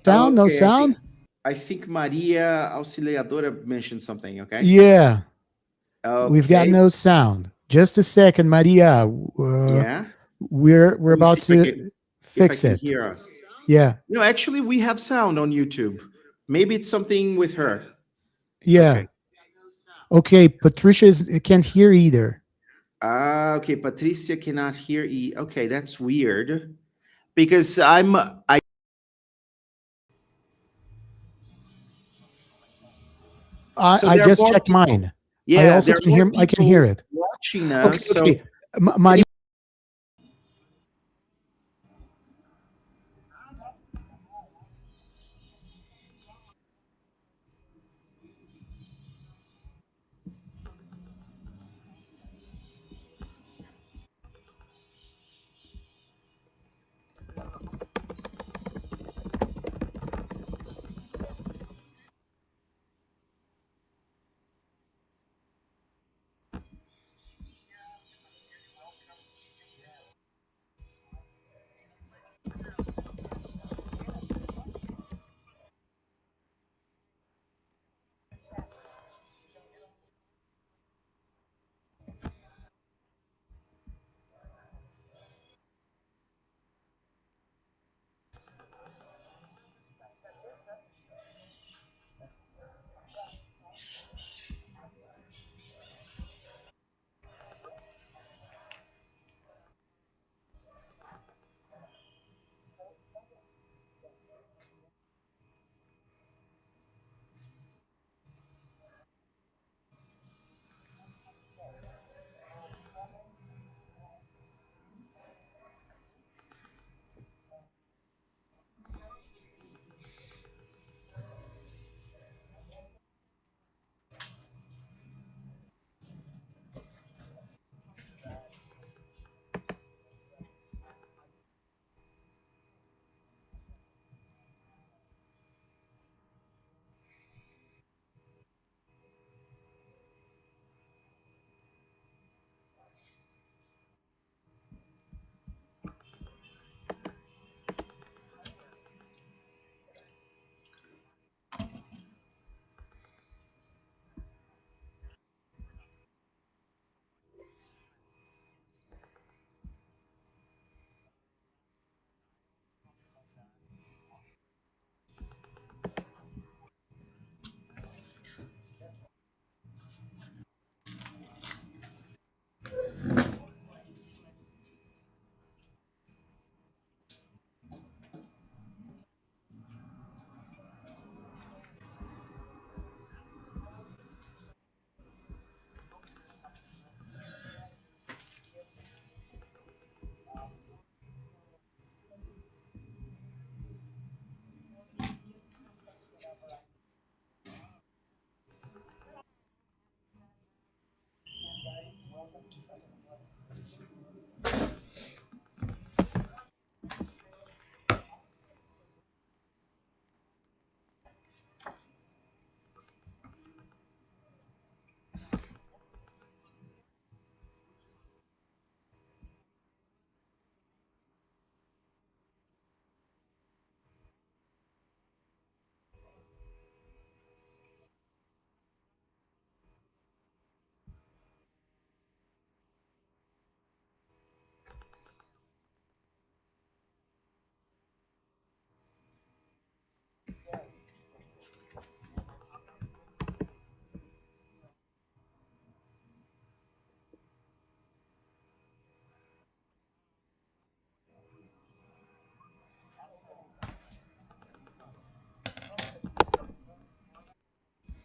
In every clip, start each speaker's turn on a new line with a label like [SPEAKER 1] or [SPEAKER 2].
[SPEAKER 1] Sound? No
[SPEAKER 2] Okay,
[SPEAKER 1] sound?
[SPEAKER 2] I think Maria Auxiliadora mentioned something, okay?
[SPEAKER 1] Yeah, we've got
[SPEAKER 2] Okay,
[SPEAKER 1] no sound. Just a second, Maria.
[SPEAKER 2] yeah.
[SPEAKER 1] We're
[SPEAKER 2] Let me see
[SPEAKER 1] about to
[SPEAKER 2] if I
[SPEAKER 1] fix
[SPEAKER 2] can
[SPEAKER 1] it.
[SPEAKER 2] hear us.
[SPEAKER 1] Yeah,
[SPEAKER 2] No, actually, we have sound on YouTube. Maybe it's something with her.
[SPEAKER 1] yeah.
[SPEAKER 2] Okay.
[SPEAKER 1] Okay, Patricia can't hear either.
[SPEAKER 2] Okay, Patricia cannot hear Okay, that's weird. Because I so
[SPEAKER 1] I
[SPEAKER 2] there are
[SPEAKER 1] just
[SPEAKER 2] more
[SPEAKER 1] checked
[SPEAKER 2] people.
[SPEAKER 1] mine. I
[SPEAKER 2] Yeah,
[SPEAKER 1] also
[SPEAKER 2] there are
[SPEAKER 1] can
[SPEAKER 2] more
[SPEAKER 1] hear. I can hear
[SPEAKER 2] people
[SPEAKER 1] it.
[SPEAKER 2] watching
[SPEAKER 1] Okay,
[SPEAKER 2] us. So
[SPEAKER 1] okay. Maria.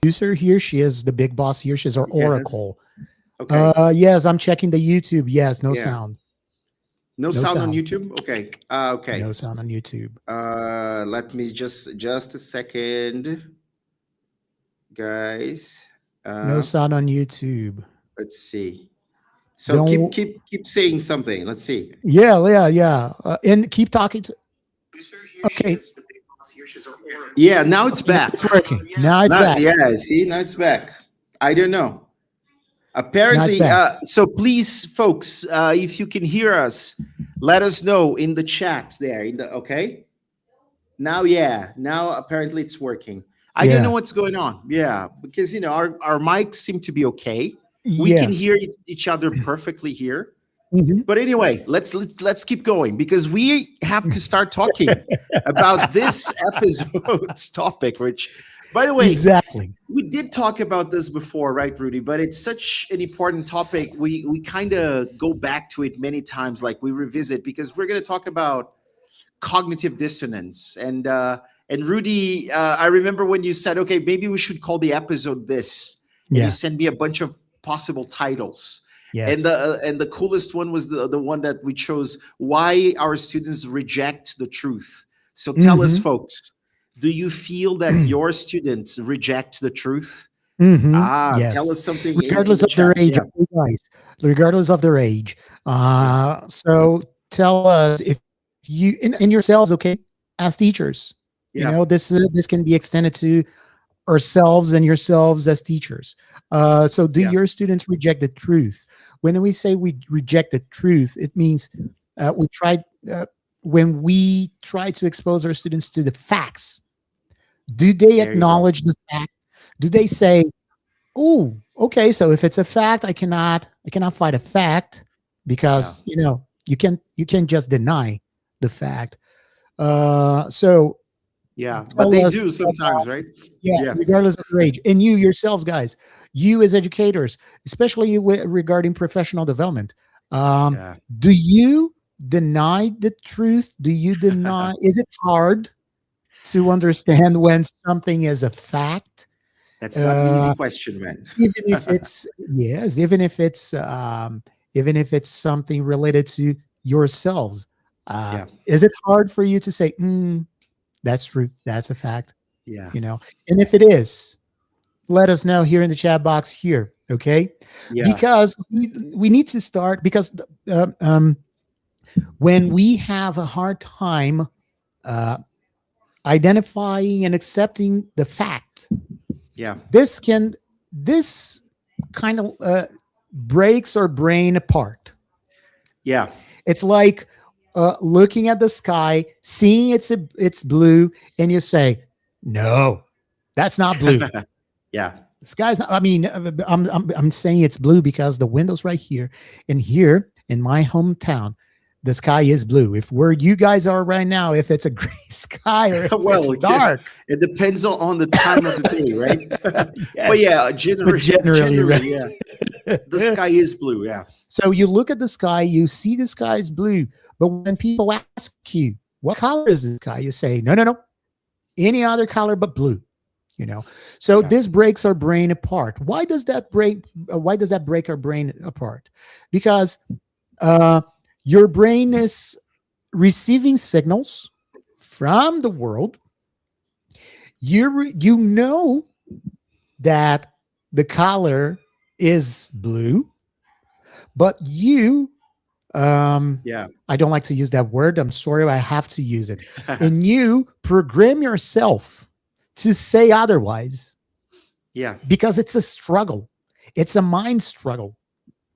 [SPEAKER 1] User here. She is the big boss here. She's our
[SPEAKER 2] yes.
[SPEAKER 1] oracle.
[SPEAKER 2] Okay.
[SPEAKER 1] Yes, I'm checking the YouTube. Yes, no
[SPEAKER 2] Yeah.
[SPEAKER 1] sound.
[SPEAKER 2] No
[SPEAKER 1] No
[SPEAKER 2] sound on
[SPEAKER 1] sound.
[SPEAKER 2] YouTube? Okay. Okay.
[SPEAKER 1] No sound on YouTube.
[SPEAKER 2] Let me just a second, guys.
[SPEAKER 1] No
[SPEAKER 2] Uh,
[SPEAKER 1] sound on YouTube.
[SPEAKER 2] let's see. So
[SPEAKER 1] Don't.
[SPEAKER 2] keep saying something. Let's see.
[SPEAKER 1] Yeah, yeah, yeah. And keep talking to. Okay,
[SPEAKER 2] Yeah, now it's
[SPEAKER 1] okay, now
[SPEAKER 2] back.
[SPEAKER 1] it's working. Now it's
[SPEAKER 2] Now,
[SPEAKER 1] back.
[SPEAKER 2] yeah, see, now it's back. I don't know.
[SPEAKER 1] Now it's
[SPEAKER 2] Apparently,
[SPEAKER 1] back.
[SPEAKER 2] so please, folks, if you can hear us, let us know in the chat there. Okay. Now apparently it's working. I don't know
[SPEAKER 1] Yeah.
[SPEAKER 2] what's going on. Yeah, because our mics seem to be okay. We can
[SPEAKER 1] Yeah.
[SPEAKER 2] hear each other perfectly here.
[SPEAKER 1] Mhm.
[SPEAKER 2] But anyway, let's keep going because we have to start talking about this episode's topic, which, by the way,
[SPEAKER 1] Exactly.
[SPEAKER 2] we did talk about this before, right, Rudy? But it's such an important topic. We kind of go back to it many times, like we revisit, because we're going to talk about cognitive dissonance. And Rudy, I remember when you said, okay, maybe we should call the episode this, and you
[SPEAKER 1] Yeah.
[SPEAKER 2] sent me a bunch of possible titles.
[SPEAKER 1] Yes.
[SPEAKER 2] And the coolest one was the one that we chose: why our students reject the truth. So tell us,
[SPEAKER 1] Mhm.
[SPEAKER 2] folks, do you feel that your students reject the truth? Tell
[SPEAKER 1] Yes.
[SPEAKER 2] us something in
[SPEAKER 1] Regardless
[SPEAKER 2] the
[SPEAKER 1] of their
[SPEAKER 2] chat.
[SPEAKER 1] age,
[SPEAKER 2] Yeah,
[SPEAKER 1] okay, guys. Regardless of their age.
[SPEAKER 2] yeah,
[SPEAKER 1] So tell us if you in yourselves, okay, as teachers.
[SPEAKER 2] yeah,
[SPEAKER 1] This can be extended to ourselves and yourselves as teachers. So do
[SPEAKER 2] yeah.
[SPEAKER 1] your students reject the truth? When we say we reject the truth, it means we try when we try to expose our students to the facts. Do they
[SPEAKER 2] There you go.
[SPEAKER 1] acknowledge the fact? Do they say, "Oh, okay, so if it's a fact, I cannot fight a fact
[SPEAKER 2] Yeah,
[SPEAKER 1] because you can just deny the fact." So
[SPEAKER 2] yeah. But
[SPEAKER 1] tell
[SPEAKER 2] they
[SPEAKER 1] us
[SPEAKER 2] do sometimes, right?
[SPEAKER 1] yeah,
[SPEAKER 2] Yeah,
[SPEAKER 1] regardless of your age. And you yourselves, guys, you as educators, especially regarding professional development, um,
[SPEAKER 2] yeah.
[SPEAKER 1] do you deny the truth? Do you deny? Is it hard to understand when something is a fact?
[SPEAKER 2] That's not an easy
[SPEAKER 1] Uh,
[SPEAKER 2] question, man.
[SPEAKER 1] even if it's yes, even if it's something related to yourselves,
[SPEAKER 2] Yeah,
[SPEAKER 1] is it hard for you to say, "That's true, that's a fact"?
[SPEAKER 2] yeah,
[SPEAKER 1] And if it is, let us know here in the chat box here, okay?
[SPEAKER 2] yeah,
[SPEAKER 1] Because we need to start because when we have a hard time uh, identifying and accepting the fact,
[SPEAKER 2] yeah,
[SPEAKER 1] this kind of breaks our brain apart.
[SPEAKER 2] yeah,
[SPEAKER 1] It's like looking at the sky, seeing it's blue, and you say, "No, that's not blue."
[SPEAKER 2] yeah.
[SPEAKER 1] The sky's not, I mean, I'm saying it's blue because the window's right here. And here in my hometown, the sky is blue. If where you guys are right now, if it's a gray sky or if it's
[SPEAKER 2] Well,
[SPEAKER 1] dark.
[SPEAKER 2] it depends on the time of the day, right? But
[SPEAKER 1] Yes.
[SPEAKER 2] yeah,
[SPEAKER 1] But generally, right?
[SPEAKER 2] generally, yeah, the sky is blue. Yeah,
[SPEAKER 1] So you look at the sky, you see the sky is blue. But when people ask you, what color is the sky? You say, no, no, no, any other color but blue. So
[SPEAKER 2] yeah,
[SPEAKER 1] this breaks our brain apart. Why does that break our brain apart? Because uh, your brain is receiving signals from the world. You know that the color is blue, but
[SPEAKER 2] yeah,
[SPEAKER 1] I don't like to use that word, I'm sorry, I have to use it, and you program yourself to say otherwise
[SPEAKER 2] yeah,
[SPEAKER 1] because it's a struggle. It's a mind struggle.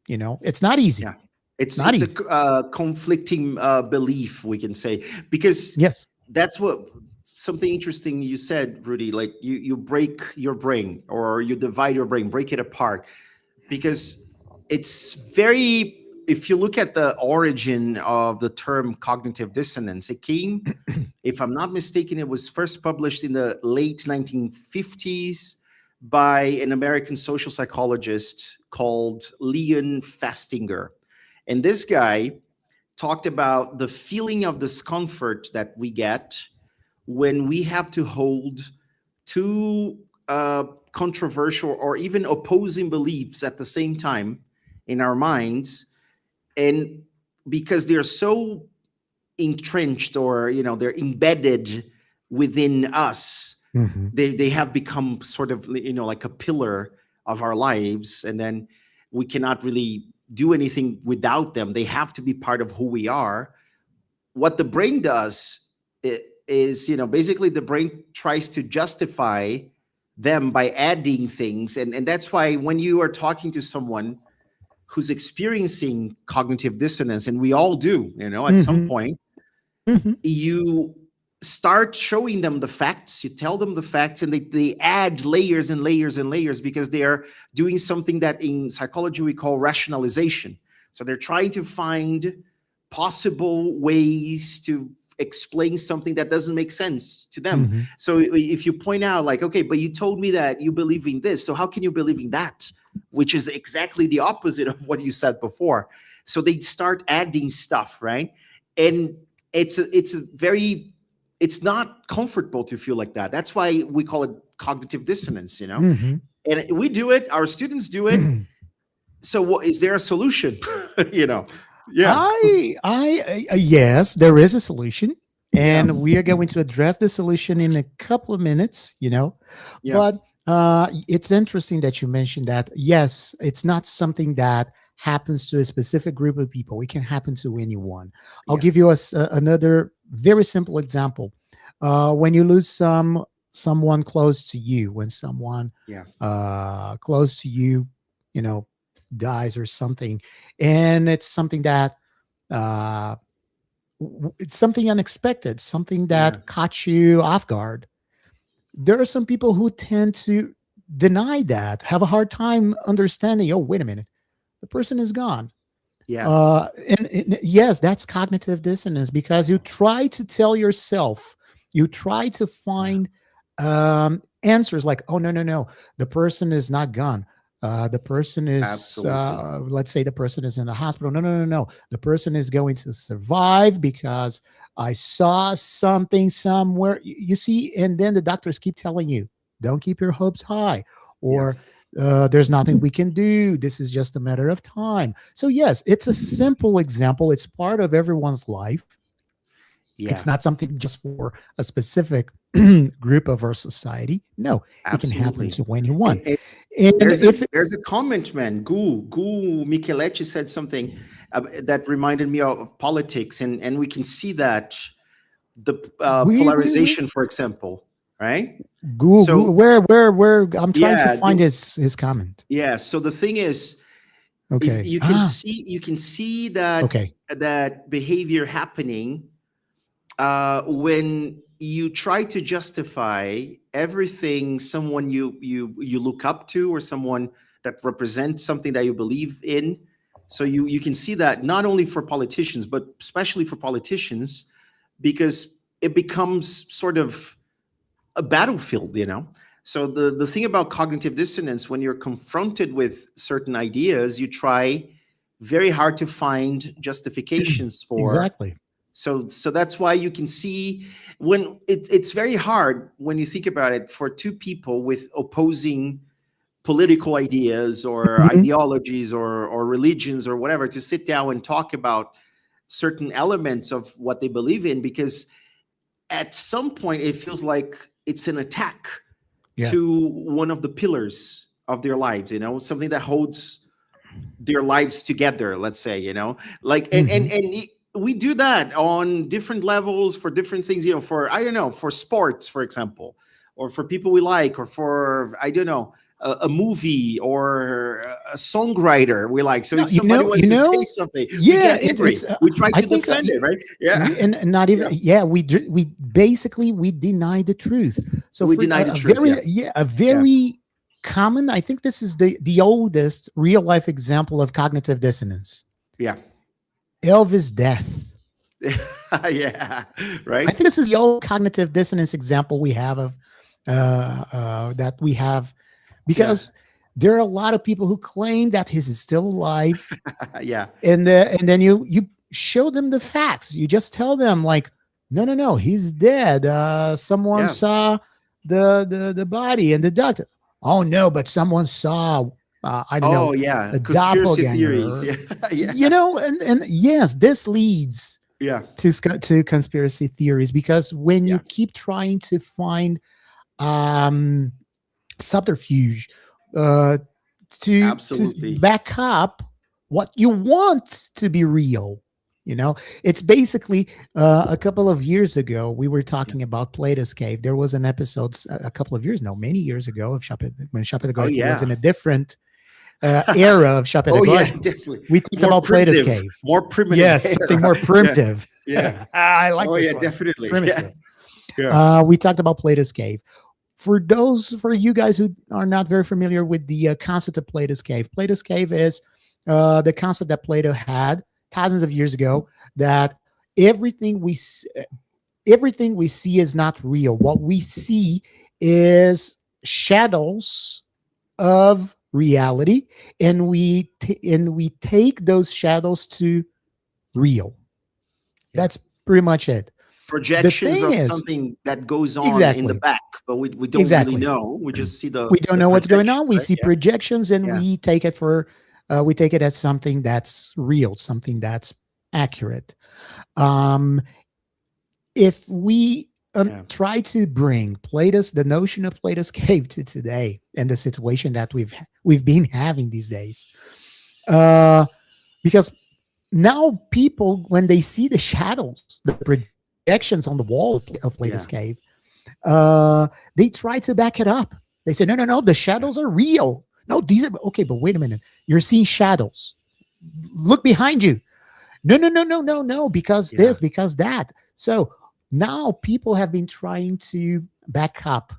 [SPEAKER 1] It's not easy.
[SPEAKER 2] yeah.
[SPEAKER 1] It's not
[SPEAKER 2] It's a
[SPEAKER 1] easy.
[SPEAKER 2] conflicting belief, we can say, because
[SPEAKER 1] Yes.
[SPEAKER 2] that's what something interesting you said, Rudy. Like you break your brain or you divide your brain, break it apart, because it's very. If you look at the origin of the term cognitive dissonance, it came, if I'm not mistaken, it was first published in the late 1950s by an American social psychologist called Leon Festinger. And this guy talked about the feeling of discomfort that we get when we have to hold two controversial or even opposing beliefs at the same time in our minds. And because they're so entrenched, or they're embedded within us,
[SPEAKER 1] Mhm.
[SPEAKER 2] they have become sort of like a pillar of our lives, and then we cannot really do anything without them. They have to be part of who we are. What the brain does is, basically the brain tries to justify them by adding things, and that's why when you are talking to someone who's experiencing cognitive dissonance, and we all do, at some
[SPEAKER 1] Mhm.
[SPEAKER 2] point,
[SPEAKER 1] Mhm.
[SPEAKER 2] you start showing them the facts, you tell them the facts, and they add layers and layers and layers, because they are doing something that in psychology we call rationalization. So they're trying to find possible ways to explain something that doesn't make sense to them.
[SPEAKER 1] Mm-hmm.
[SPEAKER 2] So if you point out like, okay, but you told me that you believe in this, so how can you believe in that, which is exactly the opposite of what you said before? So they start adding stuff, right? And it's not comfortable to feel like that. That's why we call it cognitive dissonance,
[SPEAKER 1] Mm-hmm.
[SPEAKER 2] and we do it, our students do it. So what is there a solution? Yeah.
[SPEAKER 1] Yes, there is a solution, and
[SPEAKER 2] Yeah.
[SPEAKER 1] we are going to address the solution in a couple of minutes.
[SPEAKER 2] Yeah.
[SPEAKER 1] But it's interesting that you mentioned that. Yes, it's not something that happens to a specific group of people. It can happen to anyone. I'll
[SPEAKER 2] Yeah.
[SPEAKER 1] give you another very simple example. When you lose someone close to you, when someone
[SPEAKER 2] Yeah.
[SPEAKER 1] close to you, dies or something, and it's something that it's something unexpected, something that
[SPEAKER 2] Yeah.
[SPEAKER 1] caught you off guard. There are some people who tend to deny that, have a hard time understanding. Oh, wait a minute, the person is gone.
[SPEAKER 2] Yeah.
[SPEAKER 1] And yes, that's cognitive dissonance, because you try to tell yourself, you try to find answers like, oh, no, the person is not gone. The person is,
[SPEAKER 2] Absolutely.
[SPEAKER 1] let's say the person is in the hospital. No. The person is going to survive because I saw something somewhere. You see, and then the doctors keep telling you, don't keep your hopes high,
[SPEAKER 2] Yeah.
[SPEAKER 1] or there's nothing we can do. This is just a matter of time. So yes, it's a simple example. It's part of everyone's life.
[SPEAKER 2] Yeah.
[SPEAKER 1] It's not something just for a specific group of our society. No, it can happen
[SPEAKER 2] Absolutely.
[SPEAKER 1] to anyone.
[SPEAKER 2] And
[SPEAKER 1] And
[SPEAKER 2] there's a comment, man. Gu Micheletti said something that reminded me of politics, and we can see that the
[SPEAKER 1] we
[SPEAKER 2] polarization, for example, right?
[SPEAKER 1] Google,
[SPEAKER 2] So
[SPEAKER 1] where I'm trying to
[SPEAKER 2] yeah,
[SPEAKER 1] find his comment.
[SPEAKER 2] yeah. So the thing is, if
[SPEAKER 1] Okay.
[SPEAKER 2] you can see that
[SPEAKER 1] Okay.
[SPEAKER 2] behavior happening when you try to justify everything someone you look up to, or someone that represents something that you believe in. So you can see that not only for politicians, but especially for politicians, because it becomes sort of a battlefield. So the thing about cognitive dissonance, when you're confronted with certain ideas, you try very hard to find justifications for.
[SPEAKER 1] Exactly.
[SPEAKER 2] So that's why you can see when it's very hard, when you think about it, for two people with opposing political ideas or
[SPEAKER 1] Mhm.
[SPEAKER 2] ideologies or religions or whatever, to sit down and talk about certain elements of what they believe in, because at some point it feels like it's an attack
[SPEAKER 1] Yeah.
[SPEAKER 2] to one of the pillars of their lives, something that holds their lives together, let's say, like, and we do that on different levels for different things, for, I don't know, for sports, for example, or for people we like, or for, I don't know, a movie or a songwriter we like. So
[SPEAKER 1] No,
[SPEAKER 2] if somebody wants to say something, we
[SPEAKER 1] yeah,
[SPEAKER 2] get angry.
[SPEAKER 1] it's.
[SPEAKER 2] We try
[SPEAKER 1] I
[SPEAKER 2] to
[SPEAKER 1] think
[SPEAKER 2] defend it, right? Yeah.
[SPEAKER 1] and not even. Yeah, we basically we deny the truth. So
[SPEAKER 2] We
[SPEAKER 1] for
[SPEAKER 2] deny the
[SPEAKER 1] a
[SPEAKER 2] truth,
[SPEAKER 1] very
[SPEAKER 2] yeah.
[SPEAKER 1] a very common. I think this is the oldest real life example of cognitive dissonance.
[SPEAKER 2] Yeah.
[SPEAKER 1] Elvis' death.
[SPEAKER 2] Yeah.
[SPEAKER 1] I
[SPEAKER 2] Right.
[SPEAKER 1] think this is the old cognitive dissonance example we have of that we have, because there are a lot of people who claim that he's still alive,
[SPEAKER 2] Yeah.
[SPEAKER 1] and then you show them the facts. You just tell them like, no, he's dead. Someone
[SPEAKER 2] Yeah.
[SPEAKER 1] saw the body, and the doctor. Oh no, but someone saw. I don't know,
[SPEAKER 2] Oh yeah.
[SPEAKER 1] a
[SPEAKER 2] Conspiracy
[SPEAKER 1] doppelganger.
[SPEAKER 2] theories. Yeah. Yeah.
[SPEAKER 1] And yes, this leads
[SPEAKER 2] Yeah.
[SPEAKER 1] to conspiracy theories, because when you
[SPEAKER 2] Yeah.
[SPEAKER 1] keep trying to find subterfuge to
[SPEAKER 2] Absolutely.
[SPEAKER 1] back up what you want to be real, it's basically a couple of years ago we were talking about Plato's Cave. There was an episode a couple of years, no, many years ago, of when Chá
[SPEAKER 2] Oh
[SPEAKER 1] Pedagógico was
[SPEAKER 2] yeah.
[SPEAKER 1] in a different era of Chá
[SPEAKER 2] Oh yeah.
[SPEAKER 1] Pedagógico.
[SPEAKER 2] Definitely.
[SPEAKER 1] We talked
[SPEAKER 2] More
[SPEAKER 1] about Plato's
[SPEAKER 2] primitive.
[SPEAKER 1] Cave.
[SPEAKER 2] More primitive.
[SPEAKER 1] Yes, something more
[SPEAKER 2] Yeah.
[SPEAKER 1] primitive.
[SPEAKER 2] Yeah.
[SPEAKER 1] I like
[SPEAKER 2] Oh
[SPEAKER 1] this
[SPEAKER 2] yeah.
[SPEAKER 1] one.
[SPEAKER 2] Definitely. Yeah.
[SPEAKER 1] Primitive.
[SPEAKER 2] Yeah.
[SPEAKER 1] We talked about Plato's cave. For you guys who are not very familiar with the concept of Plato's cave is the concept that Plato had thousands of years ago, that everything we everything we see is not real. What we see is shadows of reality, and we take those shadows to real.
[SPEAKER 2] Yeah.
[SPEAKER 1] That's pretty much it. The
[SPEAKER 2] Projections
[SPEAKER 1] thing
[SPEAKER 2] of
[SPEAKER 1] is,
[SPEAKER 2] something that goes on in the
[SPEAKER 1] exactly,
[SPEAKER 2] back, but we don't really
[SPEAKER 1] exactly.
[SPEAKER 2] know. We just see
[SPEAKER 1] We don't
[SPEAKER 2] the
[SPEAKER 1] know what's going
[SPEAKER 2] projections,
[SPEAKER 1] on. We
[SPEAKER 2] right?
[SPEAKER 1] see
[SPEAKER 2] Yeah.
[SPEAKER 1] projections, and
[SPEAKER 2] Yeah.
[SPEAKER 1] we take it as something that's real, something that's accurate. Um, if we
[SPEAKER 2] Yeah.
[SPEAKER 1] try to bring the notion of Plato's cave to today and the situation that we've been having these days, because now people, when they see the shadows, the projections on the wall of Plato's
[SPEAKER 2] Yeah.
[SPEAKER 1] cave, they try to back it up. They say, no, no, no, the
[SPEAKER 2] Yeah.
[SPEAKER 1] shadows are real. No, these are okay, but wait a minute. You're seeing shadows. Look behind you. No, no, no, no, no, no, because
[SPEAKER 2] Yeah.
[SPEAKER 1] this, because that. So now people have been trying to back up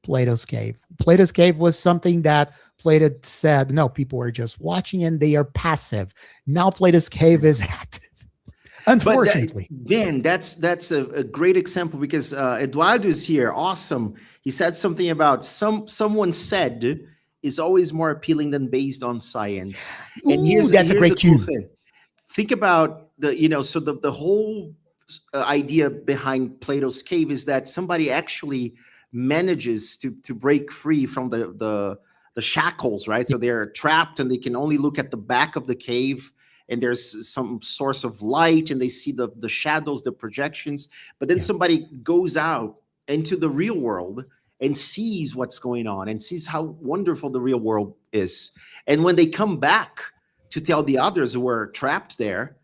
[SPEAKER 1] Plato's cave. Plato's cave was something that Plato said, no, people are just watching and they are passive. Now Plato's cave is active,
[SPEAKER 2] But
[SPEAKER 1] unfortunately.
[SPEAKER 2] man, that's a great example because Eduardo is here. Awesome. He said something about someone said is always more appealing than based on science. And
[SPEAKER 1] Ooh, that's a
[SPEAKER 2] here's the
[SPEAKER 1] great
[SPEAKER 2] cool
[SPEAKER 1] cue.
[SPEAKER 2] thing. Think about so the whole idea behind Plato's cave is that somebody actually manages to break free from the shackles, right? So they're trapped and they can only look at the back of the cave, and there's some source of light and they see the shadows, the projections, but then
[SPEAKER 1] Yeah.
[SPEAKER 2] somebody goes out into the real world and sees what's going on and sees how wonderful the real world is. And when they come back to tell the others who are trapped there,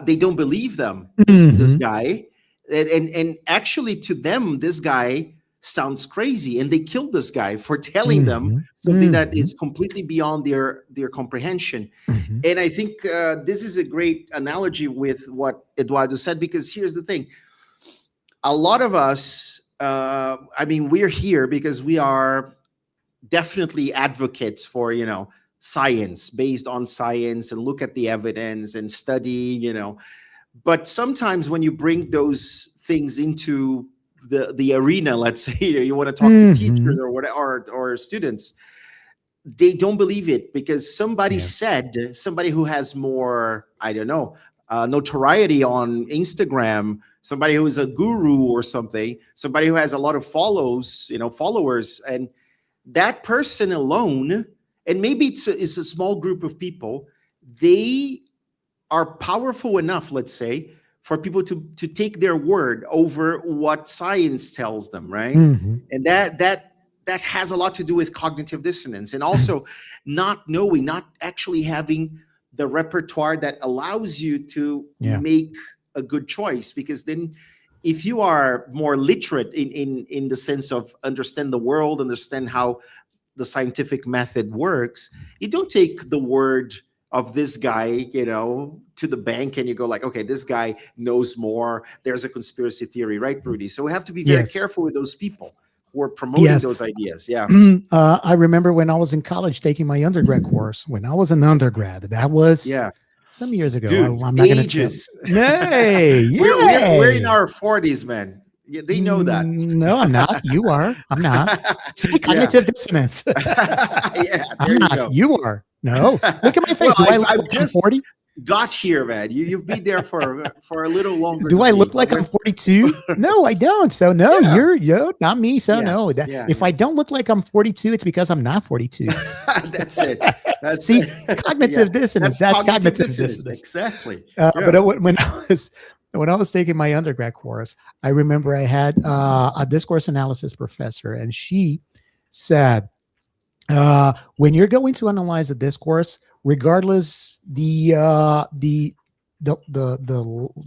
[SPEAKER 2] they don't believe them. This
[SPEAKER 1] Mhm.
[SPEAKER 2] guy, and actually to them, this guy sounds crazy, and they killed this guy for telling them
[SPEAKER 1] Mhm.
[SPEAKER 2] something that
[SPEAKER 1] Mhm.
[SPEAKER 2] is completely beyond their comprehension.
[SPEAKER 1] Mhm.
[SPEAKER 2] And I think this is a great analogy with what Eduardo said, because here's the thing: a lot of us, I mean, we're here because we are definitely advocates for science, based on science, and look at the evidence and study. But sometimes when you bring those things into the arena, let's say, you want to talk to teachers
[SPEAKER 1] Mhm.
[SPEAKER 2] or whatever, or students, they don't believe it because
[SPEAKER 1] Yeah.
[SPEAKER 2] somebody who has more, I don't know, notoriety on Instagram, somebody who is a guru or something, somebody who has a lot of followers, and that person alone, and maybe it's a small group of people, they are powerful enough, let's say, for people to take their word over what science tells them, right?
[SPEAKER 1] Mhm.
[SPEAKER 2] And that has a lot to do with cognitive dissonance, and also not actually having the repertoire that allows you to
[SPEAKER 1] Yeah.
[SPEAKER 2] make a good choice. Because then, if you are more literate in the sense of understand the world, understand how the scientific method works, you don't take the word of this guy, to the bank, and you go like, okay, this guy knows more. There's a conspiracy theory, right, Rudy? So we have to be very
[SPEAKER 1] Yes.
[SPEAKER 2] careful with those people who are promoting
[SPEAKER 1] Yes.
[SPEAKER 2] those ideas. Yeah.
[SPEAKER 1] I remember when I was in college taking my undergrad course. When I was an undergrad, that was
[SPEAKER 2] Yeah.
[SPEAKER 1] some years ago.
[SPEAKER 2] Dude,
[SPEAKER 1] I'm not going to tell.
[SPEAKER 2] ages.
[SPEAKER 1] Nay,
[SPEAKER 2] We're in
[SPEAKER 1] yay.
[SPEAKER 2] our 40s, man. Yeah, they know that.
[SPEAKER 1] No, I'm not. You are. I'm not. See,
[SPEAKER 2] Yeah.
[SPEAKER 1] cognitive dissonance.
[SPEAKER 2] Yeah,
[SPEAKER 1] I'm
[SPEAKER 2] there you
[SPEAKER 1] not.
[SPEAKER 2] go.
[SPEAKER 1] You are. No. Look at my
[SPEAKER 2] Well,
[SPEAKER 1] face. Do I look
[SPEAKER 2] I've
[SPEAKER 1] like I'm
[SPEAKER 2] just
[SPEAKER 1] 40?
[SPEAKER 2] got here, man. You've been there for a little longer
[SPEAKER 1] Do
[SPEAKER 2] than
[SPEAKER 1] I
[SPEAKER 2] me.
[SPEAKER 1] look
[SPEAKER 2] But
[SPEAKER 1] like I'm
[SPEAKER 2] when
[SPEAKER 1] 42? No, I don't. So no,
[SPEAKER 2] yeah,
[SPEAKER 1] you're not me. So
[SPEAKER 2] yeah,
[SPEAKER 1] no.
[SPEAKER 2] yeah,
[SPEAKER 1] If I don't look like I'm 42, it's because I'm not 42.
[SPEAKER 2] that's it. That's
[SPEAKER 1] See,
[SPEAKER 2] it. Yeah,
[SPEAKER 1] cognitive dissonance.
[SPEAKER 2] that's
[SPEAKER 1] That's
[SPEAKER 2] cognitive
[SPEAKER 1] cognitive
[SPEAKER 2] dissonance.
[SPEAKER 1] dissonance.
[SPEAKER 2] Exactly.
[SPEAKER 1] But
[SPEAKER 2] Yeah.
[SPEAKER 1] when I was taking my undergrad course, I remember I had a discourse analysis professor, and she said, when you're going to analyze a discourse, regardless the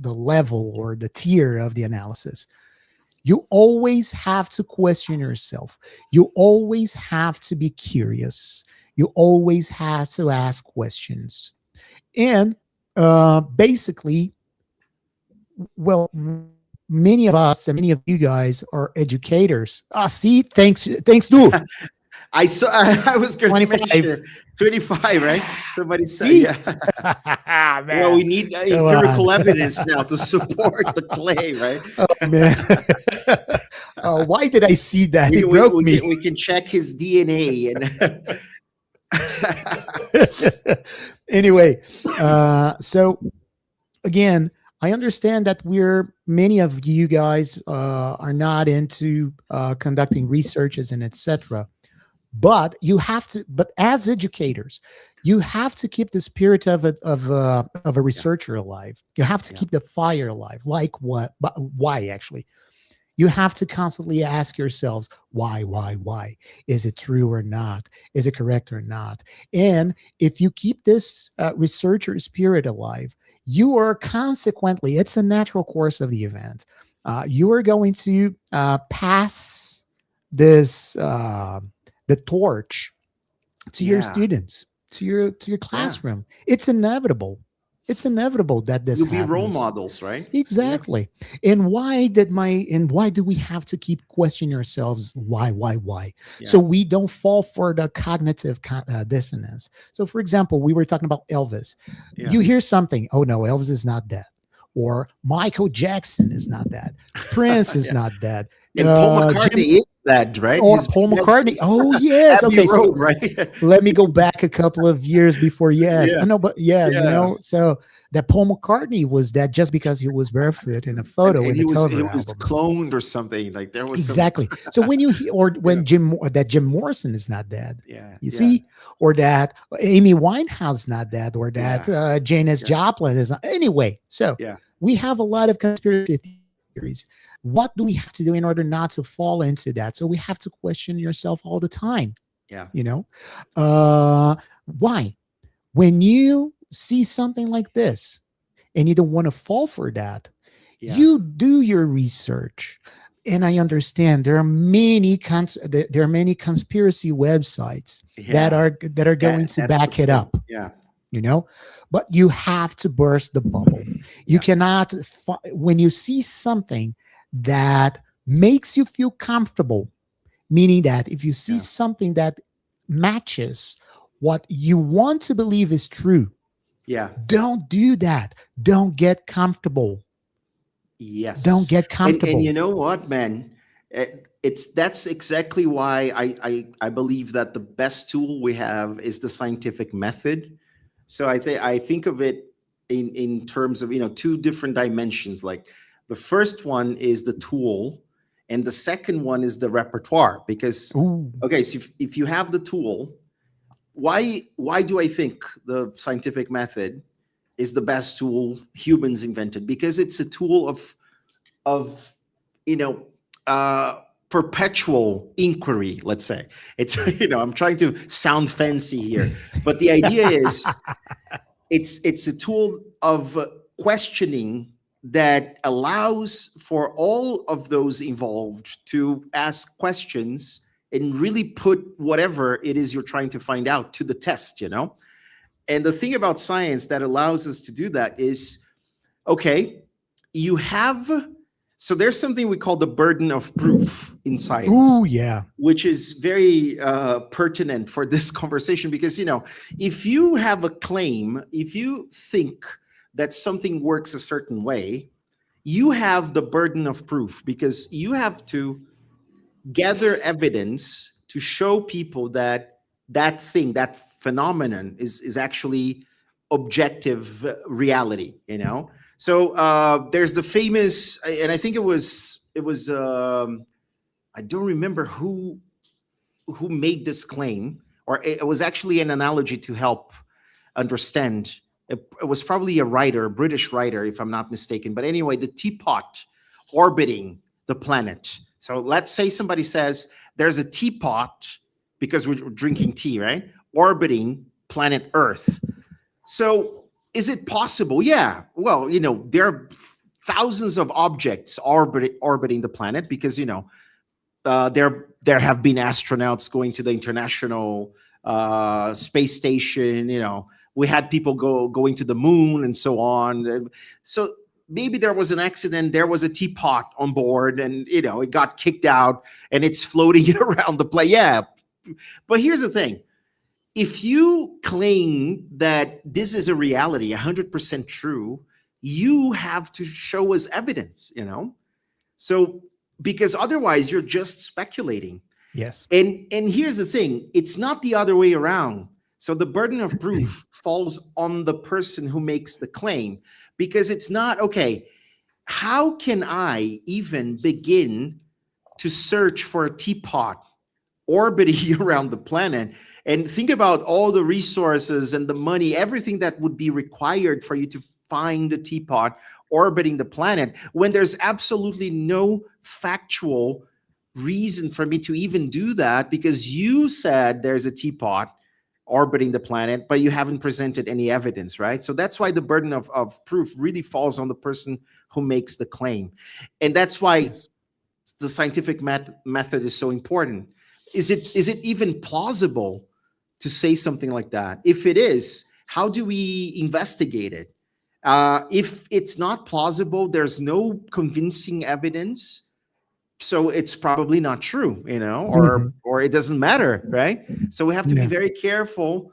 [SPEAKER 1] level or the tier of the analysis, you always have to question yourself. You always have to be curious. You always have to ask questions. And basically, well, many of us and many of you guys are educators. See, thanks, Du.
[SPEAKER 2] I saw. I was going to
[SPEAKER 1] 25.
[SPEAKER 2] mention 25, right? Somebody said,
[SPEAKER 1] See?
[SPEAKER 2] yeah. Well, we
[SPEAKER 1] Man,
[SPEAKER 2] need
[SPEAKER 1] come on.
[SPEAKER 2] empirical evidence now to support the claim, right?
[SPEAKER 1] Oh, man. Why did I see that? It broke me.
[SPEAKER 2] We can check his DNA and.
[SPEAKER 1] Anyway, so again, I understand that many of you guys are not into conducting researches and etc. But you have to. But as educators, you have to keep the spirit of a researcher alive. You have to keep the fire alive. Like what? But why actually? You have to constantly ask yourselves, why? Is it true or not? Is it correct or not? And if you keep this researcher spirit alive, you are consequently, it's a natural course of the event. You are going to pass the torch to your students, to your classroom. It's inevitable. It's inevitable that this
[SPEAKER 2] You'll be
[SPEAKER 1] happens.
[SPEAKER 2] role models, right?
[SPEAKER 1] Exactly. Yeah. And why do we have to keep questioning ourselves? Why? Yeah. So we don't fall for the cognitive dissonance. So for example, we were talking about Elvis. Yeah. You hear something, oh no, Elvis is not dead. Or Michael Jackson is not dead. Prince is not dead.
[SPEAKER 2] And Paul McCartney is dead, right?
[SPEAKER 1] Or Paul McCartney. Oh, yes.
[SPEAKER 2] Okay, Road, so right?
[SPEAKER 1] Let me go back a couple of years before. Yes. I know, but you know, so that Paul McCartney was dead just because he was barefoot in a photo.
[SPEAKER 2] And he was cloned or something. Like there was
[SPEAKER 1] exactly. So when you when Jim Morrison is not dead.
[SPEAKER 2] Yeah.
[SPEAKER 1] You see, or that Amy Winehouse is not dead, or that Janis Joplin is not. Anyway, so we have a lot of conspiracy theories. What do we have to do in order not to fall into that? So we have to question yourself all the time.
[SPEAKER 2] Yeah.
[SPEAKER 1] You know, why? When you see something like this and you don't want to fall for that, you do your research. And I understand there are many conspiracy websites that are going to back it up.
[SPEAKER 2] Yeah.
[SPEAKER 1] You know, but you have to burst the bubble. You cannot, when you see something that makes you feel comfortable, meaning that if you see something that matches what you want to believe is true, don't do that. Don't get comfortable.
[SPEAKER 2] Yes.
[SPEAKER 1] Don't get comfortable.
[SPEAKER 2] And you know what, man? That's exactly why I believe that the best tool we have is the scientific method. So I think of it in terms of, two different dimensions. Like the first one is the tool, and the second one is the repertoire. Because so if you have the tool, why do I think the scientific method is the best tool humans invented? Because it's a tool of perpetual inquiry, let's say. It's, I'm trying to sound fancy here, but the idea is it's a tool of questioning that allows for all of those involved to ask questions and really put whatever it is you're trying to find out to the test, And the thing about science that allows us to do that is, so there's something we call the burden of proof in science.
[SPEAKER 1] Oh, yeah.
[SPEAKER 2] Which is very pertinent for this conversation because, if you have a claim, if you think that something works a certain way, you have the burden of proof because you have to gather evidence to show people that thing, that phenomenon is actually objective reality, So there's the famous, and I think it was I don't remember who made this claim, or it was actually an analogy to help understand. It was probably a British writer, if I'm not mistaken. But anyway, the teapot orbiting the planet. So let's say somebody says there's a teapot, because we're drinking tea, right? Orbiting planet Earth. So is it possible? Yeah. Well, there are thousands of objects orbiting the planet because, there have been astronauts going to the International Space Station. We had people going to the moon and so on. So maybe there was an accident, there was a teapot on board, and it got kicked out and it's floating around the plane. Yeah. But here's the thing. If you claim that this is a reality, 100% true, you have to show us evidence. So, because otherwise you're just speculating.
[SPEAKER 1] Yes.
[SPEAKER 2] And here's the thing, it's not the other way around. So the burden of proof falls on the person who makes the claim, because it's not, okay, how can I even begin to search for a teapot orbiting around the planet? And think about all the resources and the money, everything that would be required for you to find a teapot orbiting the planet, when there's absolutely no factual reason for me to even do that, because you said there's a teapot orbiting the planet, but you haven't presented any evidence, right? So that's why the burden of proof really falls on the person who makes the claim. And that's why the scientific method is so important. Is it even plausible to say something like that? If it is, how do we investigate it? If it's not plausible, there's no convincing evidence, so it's probably not true, or it doesn't matter, right? So we have to be very careful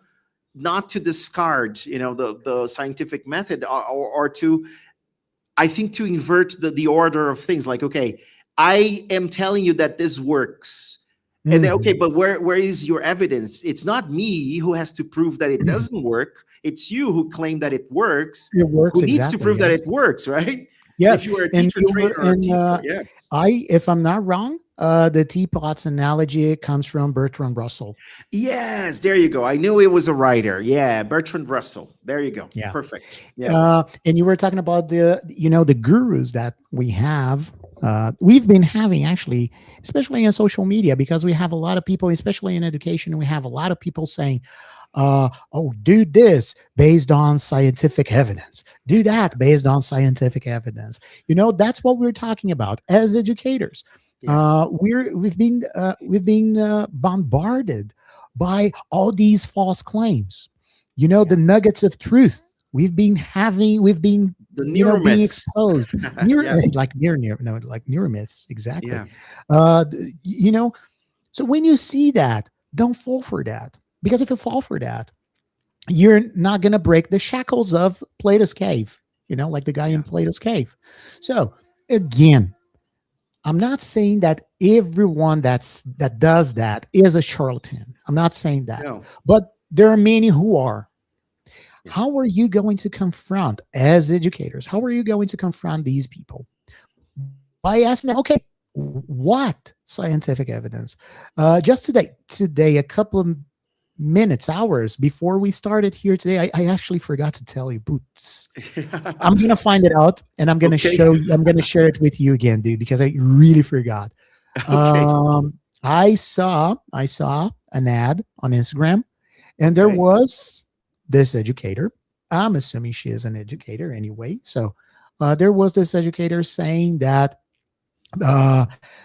[SPEAKER 2] not to discard, the scientific method, or to, I think, to invert the order of things. Like, okay, I am telling you that this works. And then, okay, but where is your evidence? It's not me who has to prove that it doesn't work. It's you who claim that it works.
[SPEAKER 1] It works.
[SPEAKER 2] Who needs to prove that it works, right?
[SPEAKER 1] Yes.
[SPEAKER 2] If you were a teacher, trainer, or a teacher,
[SPEAKER 1] if I'm not wrong, the teapots analogy comes from Bertrand Russell.
[SPEAKER 2] Yes, there you go. I knew it was a writer. Yeah, Bertrand Russell. There you go.
[SPEAKER 1] Yeah,
[SPEAKER 2] perfect. Yeah.
[SPEAKER 1] And you were talking about the gurus that we have. We've been having, actually, especially in social media, because we have a lot of people, especially in education, we have a lot of people saying, do this based on scientific evidence, do that based on scientific evidence. That's what we're talking about as educators. We've been bombarded by all these false claims, the nuggets of truth. We've been the being exposed, like mirror myths, exactly. So when you see that, don't fall for that. Because if you fall for that, you're not going to break the shackles of Plato's cave, like the guy in Plato's cave. So again, I'm not saying that everyone that does that is a charlatan. I'm not saying that, but there are many who are. How are you going to confront, as educators, how are you going to confront these people? By asking them, okay, what scientific evidence? Just today, a couple of hours before we started here today, I actually forgot to tell you, Boots. I'm going to find it out, and I'm going to show you. I'm going to share it with you again, dude, because I really forgot. I saw an ad on Instagram, and there was this educator. I'm assuming she is an educator anyway. So there was this educator saying that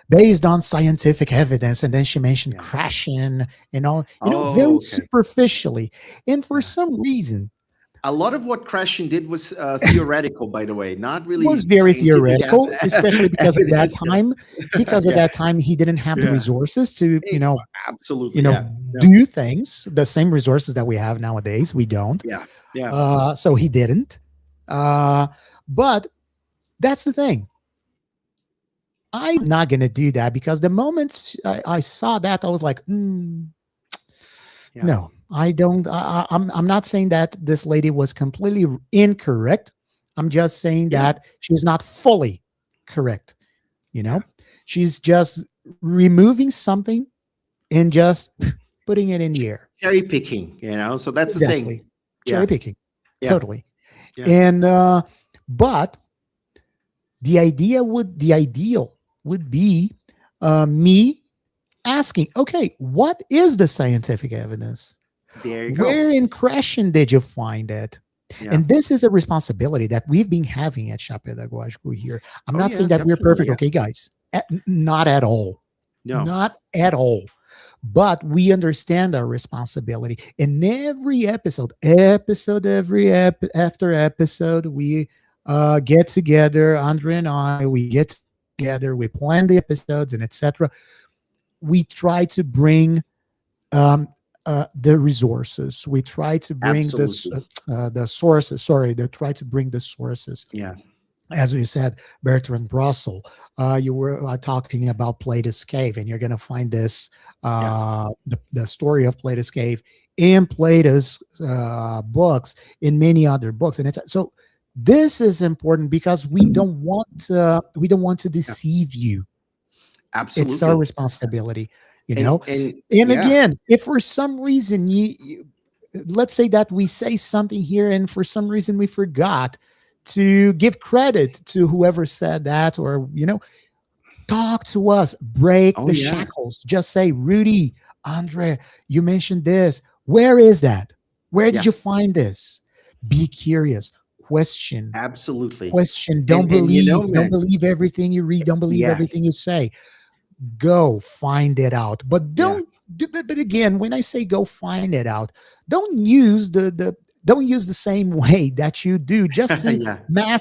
[SPEAKER 1] based on scientific evidence, and then she mentioned crashing and all, very superficially. And for some reason,
[SPEAKER 2] a lot of what crashing did was theoretical, by the way, not really.
[SPEAKER 1] It was very theoretical, especially because at that time, at that time he didn't have the resources to,
[SPEAKER 2] absolutely,
[SPEAKER 1] do things. The same resources that we have nowadays, we don't. So he didn't. But that's the thing. I'm not going to do that, because the moment I saw that, I was like, no, I don't. I'm not saying that this lady was completely incorrect. I'm just saying that she's not fully correct. She's just removing something and just putting it in the air.
[SPEAKER 2] Cherry picking, so that's the thing.
[SPEAKER 1] Cherry picking. Totally. And, but the ideal would be me asking, okay, what is the scientific evidence?
[SPEAKER 2] There you go.
[SPEAKER 1] Where in crashing did you find it? And this is a responsibility that we've been having at Chá Pedagógico here. I'm not saying that we're perfect, okay, guys? Not at all.
[SPEAKER 2] No.
[SPEAKER 1] Not at all. But we understand our responsibility. In every episode, after episode, we get together, Andre and I, we get together, we plan the episodes and etc. We try to bring um, the resources. We try to bring this
[SPEAKER 2] Absolutely.
[SPEAKER 1] the sources. Sorry, they try to bring the sources.
[SPEAKER 2] Yeah.
[SPEAKER 1] As you said, Bertrand Russell. You were talking about Plato's Cave, and you're going to find this
[SPEAKER 2] Yeah.
[SPEAKER 1] the story of Plato's Cave in Plato's books, in many other books, and it's so. This is important because we don't want to
[SPEAKER 2] Yeah.
[SPEAKER 1] deceive you. It's our
[SPEAKER 2] Absolutely.
[SPEAKER 1] responsibility, you know.
[SPEAKER 2] And
[SPEAKER 1] And
[SPEAKER 2] yeah.
[SPEAKER 1] again, if for some reason you let's say that we say something here and for some reason we forgot to give credit to whoever said that, or talk to us, break
[SPEAKER 2] Oh
[SPEAKER 1] the
[SPEAKER 2] yeah.
[SPEAKER 1] shackles, just say, Rudy, Andre, you mentioned this, where is that, where did
[SPEAKER 2] Yeah.
[SPEAKER 1] you find this? Be curious, question,
[SPEAKER 2] Absolutely.
[SPEAKER 1] question,
[SPEAKER 2] And
[SPEAKER 1] don't
[SPEAKER 2] man,
[SPEAKER 1] believe everything you read, don't believe
[SPEAKER 2] yeah.
[SPEAKER 1] everything you say, go find it out. But
[SPEAKER 2] Yeah.
[SPEAKER 1] but again, when I say go find it out, don't use the don't use the same way that you do just to
[SPEAKER 2] Yeah.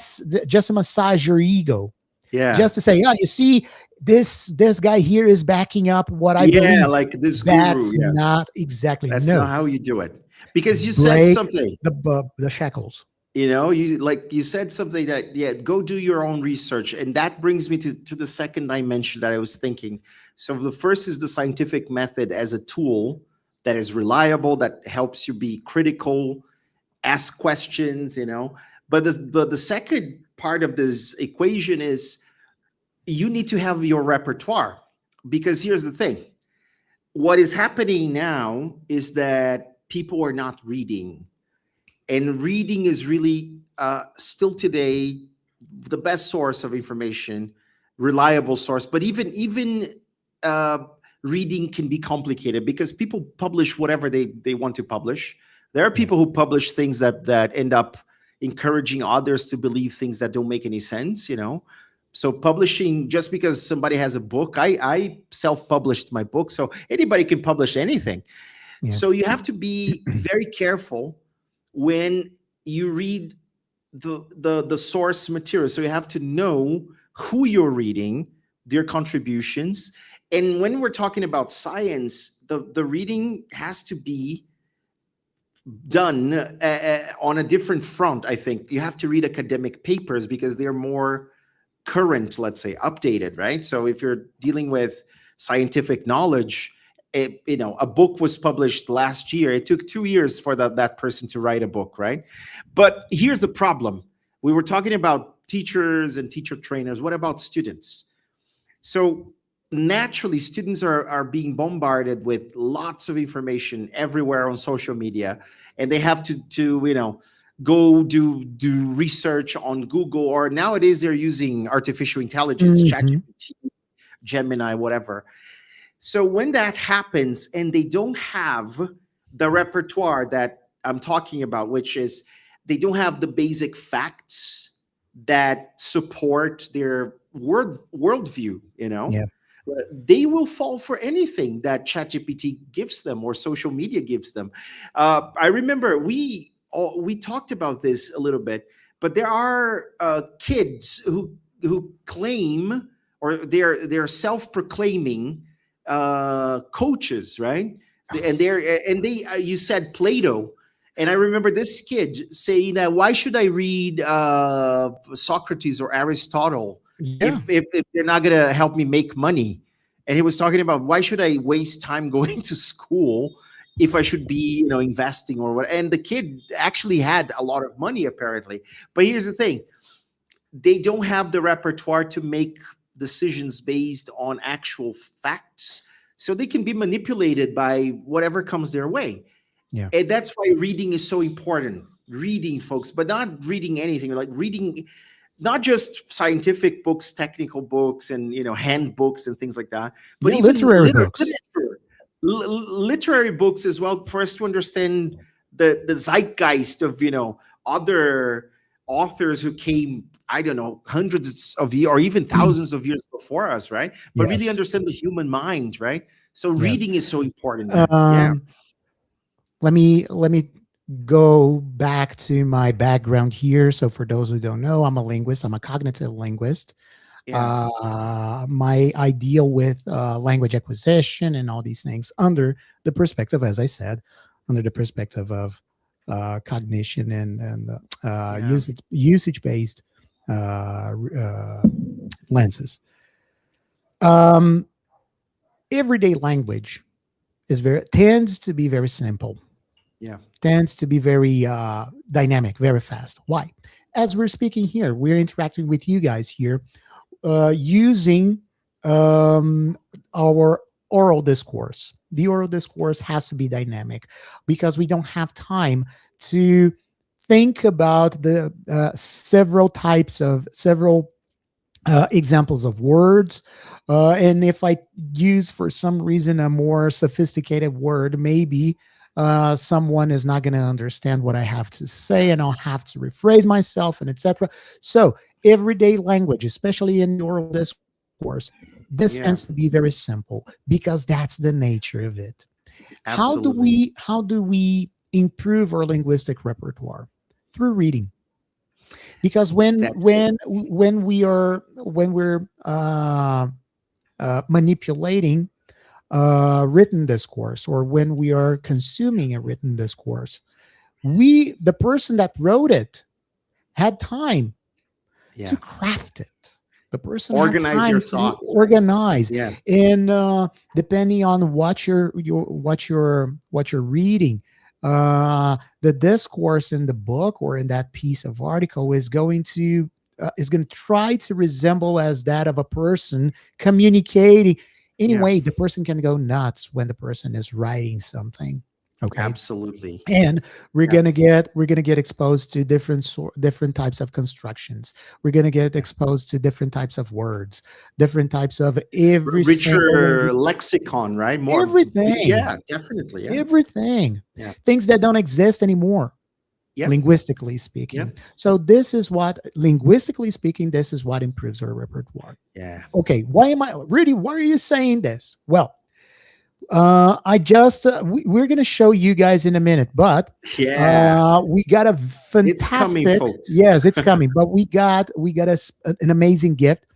[SPEAKER 1] just to massage your ego,
[SPEAKER 2] Yeah.
[SPEAKER 1] just to say, yeah, you see, this guy here is backing up what I
[SPEAKER 2] Yeah,
[SPEAKER 1] believe.
[SPEAKER 2] like this guru.
[SPEAKER 1] That's
[SPEAKER 2] Yeah.
[SPEAKER 1] not exactly,
[SPEAKER 2] That's not
[SPEAKER 1] no.
[SPEAKER 2] how you do it. Because you said
[SPEAKER 1] Break
[SPEAKER 2] something.
[SPEAKER 1] the shackles.
[SPEAKER 2] You said something that, yeah, go do your own research. And that brings me to the second dimension that I was thinking. So the first is the scientific method as a tool that is reliable, that helps you be critical, ask questions. But the second part of this equation is you need to have your repertoire. Because here's the thing. What is happening now is that people are not reading, and reading is really still today the best source of information, reliable source. But even uh, reading can be complicated because people publish whatever they want to publish. There are
[SPEAKER 1] Yeah.
[SPEAKER 2] people who publish things that end up encouraging others to believe things that don't make any sense. So publishing, just because somebody has a book, I self-published my book, so anybody can publish anything.
[SPEAKER 1] Yeah.
[SPEAKER 2] So you have to be very careful when you read the source material. So you have to know who you're reading, their contributions. And when we're talking about science, the reading has to be done on a different front. I think you have to read academic papers because they're more current, let's say, updated, right? So if you're dealing with scientific knowledge, a book was published last year. It took 2 years for that person to write a book, right? But here's the problem. We were talking about teachers and teacher trainers. What about students? So naturally, students are being bombarded with lots of information everywhere on social media, and they have to go do research on Google, or nowadays they're using artificial intelligence,
[SPEAKER 1] Mhm.
[SPEAKER 2] ChatGPT, Gemini, whatever. So when that happens and they don't have the repertoire that I'm talking about, which is they don't have the basic facts that support their worldview,
[SPEAKER 1] Yeah.
[SPEAKER 2] they will fall for anything that ChatGPT gives them or social media gives them. I remember we talked about this a little bit, but there are kids who claim, or they're self-proclaiming coaches, right? And
[SPEAKER 1] Yes.
[SPEAKER 2] they you said Plato, and I remember this kid saying that, why should I read Socrates or Aristotle
[SPEAKER 1] Yeah.
[SPEAKER 2] if they're not going to help me make money? And he was talking about, why should I waste time going to school if I should be investing or what? And the kid actually had a lot of money apparently. But here's the thing, they don't have the repertoire to make decisions based on actual facts. So they can be manipulated by whatever comes their way.
[SPEAKER 1] Yeah.
[SPEAKER 2] And that's why reading is so important. Reading, folks, but not reading anything, like reading not just scientific books, technical books, and handbooks and things like that, but
[SPEAKER 1] Yeah.
[SPEAKER 2] even
[SPEAKER 1] Literary books.
[SPEAKER 2] literary books as well, for us to understand the zeitgeist of other authors who came, I don't know, hundreds of years or even thousands of years before us, right? But really
[SPEAKER 1] Yes.
[SPEAKER 2] understand the human mind, right? So
[SPEAKER 1] Yes.
[SPEAKER 2] reading is so important, man. Yeah.
[SPEAKER 1] Um, let me go back to my background here. So for those who don't know, I'm a linguist. I'm a cognitive linguist.
[SPEAKER 2] Yeah.
[SPEAKER 1] My idea with language acquisition and all these things under the perspective, as I said, under the perspective of cognition and
[SPEAKER 2] Yeah.
[SPEAKER 1] usage based lenses. Um, Everyday language tends to be very simple,
[SPEAKER 2] Yeah.
[SPEAKER 1] tends to be very dynamic, very fast. Why? As we're speaking here, we're interacting with you guys here using our oral discourse. The oral discourse has to be dynamic because we don't have time to think about the several examples of words. And if I use for some reason a more sophisticated word, maybe someone is not going to understand what I have to say, and I'll have to rephrase myself and etc. So everyday language, especially in oral discourse, this
[SPEAKER 2] Yeah.
[SPEAKER 1] tends to be very simple because that's the nature of it.
[SPEAKER 2] Absolutely.
[SPEAKER 1] How do we improve our linguistic repertoire? Through reading. Because
[SPEAKER 2] That's it.
[SPEAKER 1] when we're manipulating written discourse, or when we are consuming a written discourse, the person that wrote it had time to
[SPEAKER 2] Yeah.
[SPEAKER 1] craft it. The person had
[SPEAKER 2] Organize
[SPEAKER 1] time
[SPEAKER 2] their
[SPEAKER 1] to
[SPEAKER 2] thoughts, right?
[SPEAKER 1] organize,
[SPEAKER 2] Yeah.
[SPEAKER 1] and depending on what you're reading, the discourse in the book or in that piece of article is going to try to resemble as that of a person communicating.
[SPEAKER 2] Yeah.
[SPEAKER 1] Anyway, the person can go nuts when the person is writing something. Okay,
[SPEAKER 2] Absolutely.
[SPEAKER 1] and
[SPEAKER 2] Yeah.
[SPEAKER 1] we're gonna get exposed to different types of constructions. We're gonna get
[SPEAKER 2] Yeah.
[SPEAKER 1] exposed to different types of words, different types of every single
[SPEAKER 2] Richer
[SPEAKER 1] language,
[SPEAKER 2] lexicon, right? More.
[SPEAKER 1] everything,
[SPEAKER 2] Yeah. Definitely. Yeah.
[SPEAKER 1] everything,
[SPEAKER 2] Yeah.
[SPEAKER 1] things that don't exist anymore,
[SPEAKER 2] Yep.
[SPEAKER 1] linguistically speaking.
[SPEAKER 2] Yep.
[SPEAKER 1] So this is what, linguistically speaking, this is what improves our repertoire.
[SPEAKER 2] Yeah.
[SPEAKER 1] Okay, Rudy, why are you saying this? Well, we're going to show you guys in a minute, but
[SPEAKER 2] Yeah.
[SPEAKER 1] we got a
[SPEAKER 2] It's coming,
[SPEAKER 1] fantastic,
[SPEAKER 2] folks.
[SPEAKER 1] yes, it's coming, but an amazing gift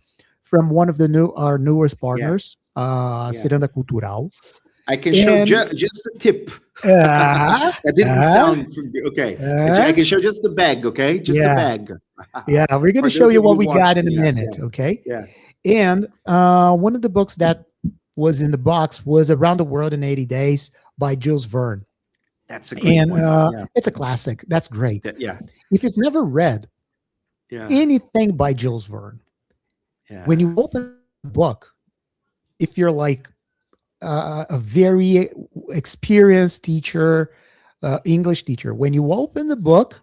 [SPEAKER 1] from one of our newest
[SPEAKER 2] Yeah.
[SPEAKER 1] partners,
[SPEAKER 2] Yeah.
[SPEAKER 1] Ciranda Cultural.
[SPEAKER 2] I can show
[SPEAKER 1] And
[SPEAKER 2] just the tip.
[SPEAKER 1] uh,
[SPEAKER 2] That didn't
[SPEAKER 1] uh,
[SPEAKER 2] sound okay. I
[SPEAKER 1] uh,
[SPEAKER 2] can show just the bag, okay? Just the
[SPEAKER 1] yeah,
[SPEAKER 2] bag.
[SPEAKER 1] yeah, we're going to
[SPEAKER 2] For
[SPEAKER 1] show
[SPEAKER 2] those
[SPEAKER 1] you
[SPEAKER 2] of
[SPEAKER 1] what
[SPEAKER 2] you
[SPEAKER 1] we got in a
[SPEAKER 2] watching us,
[SPEAKER 1] minute, okay?
[SPEAKER 2] yeah,
[SPEAKER 1] And one of the books that was in the box was Around the World in 80 Days by Jules Verne.
[SPEAKER 2] that's a great
[SPEAKER 1] And
[SPEAKER 2] one. Yeah,
[SPEAKER 1] it's a classic. That's great.
[SPEAKER 2] yeah,
[SPEAKER 1] If you've never read
[SPEAKER 2] yeah,
[SPEAKER 1] anything by Jules Verne, when
[SPEAKER 2] yeah,
[SPEAKER 1] you open the book, if you're like a very experienced teacher, English teacher, when you open the book,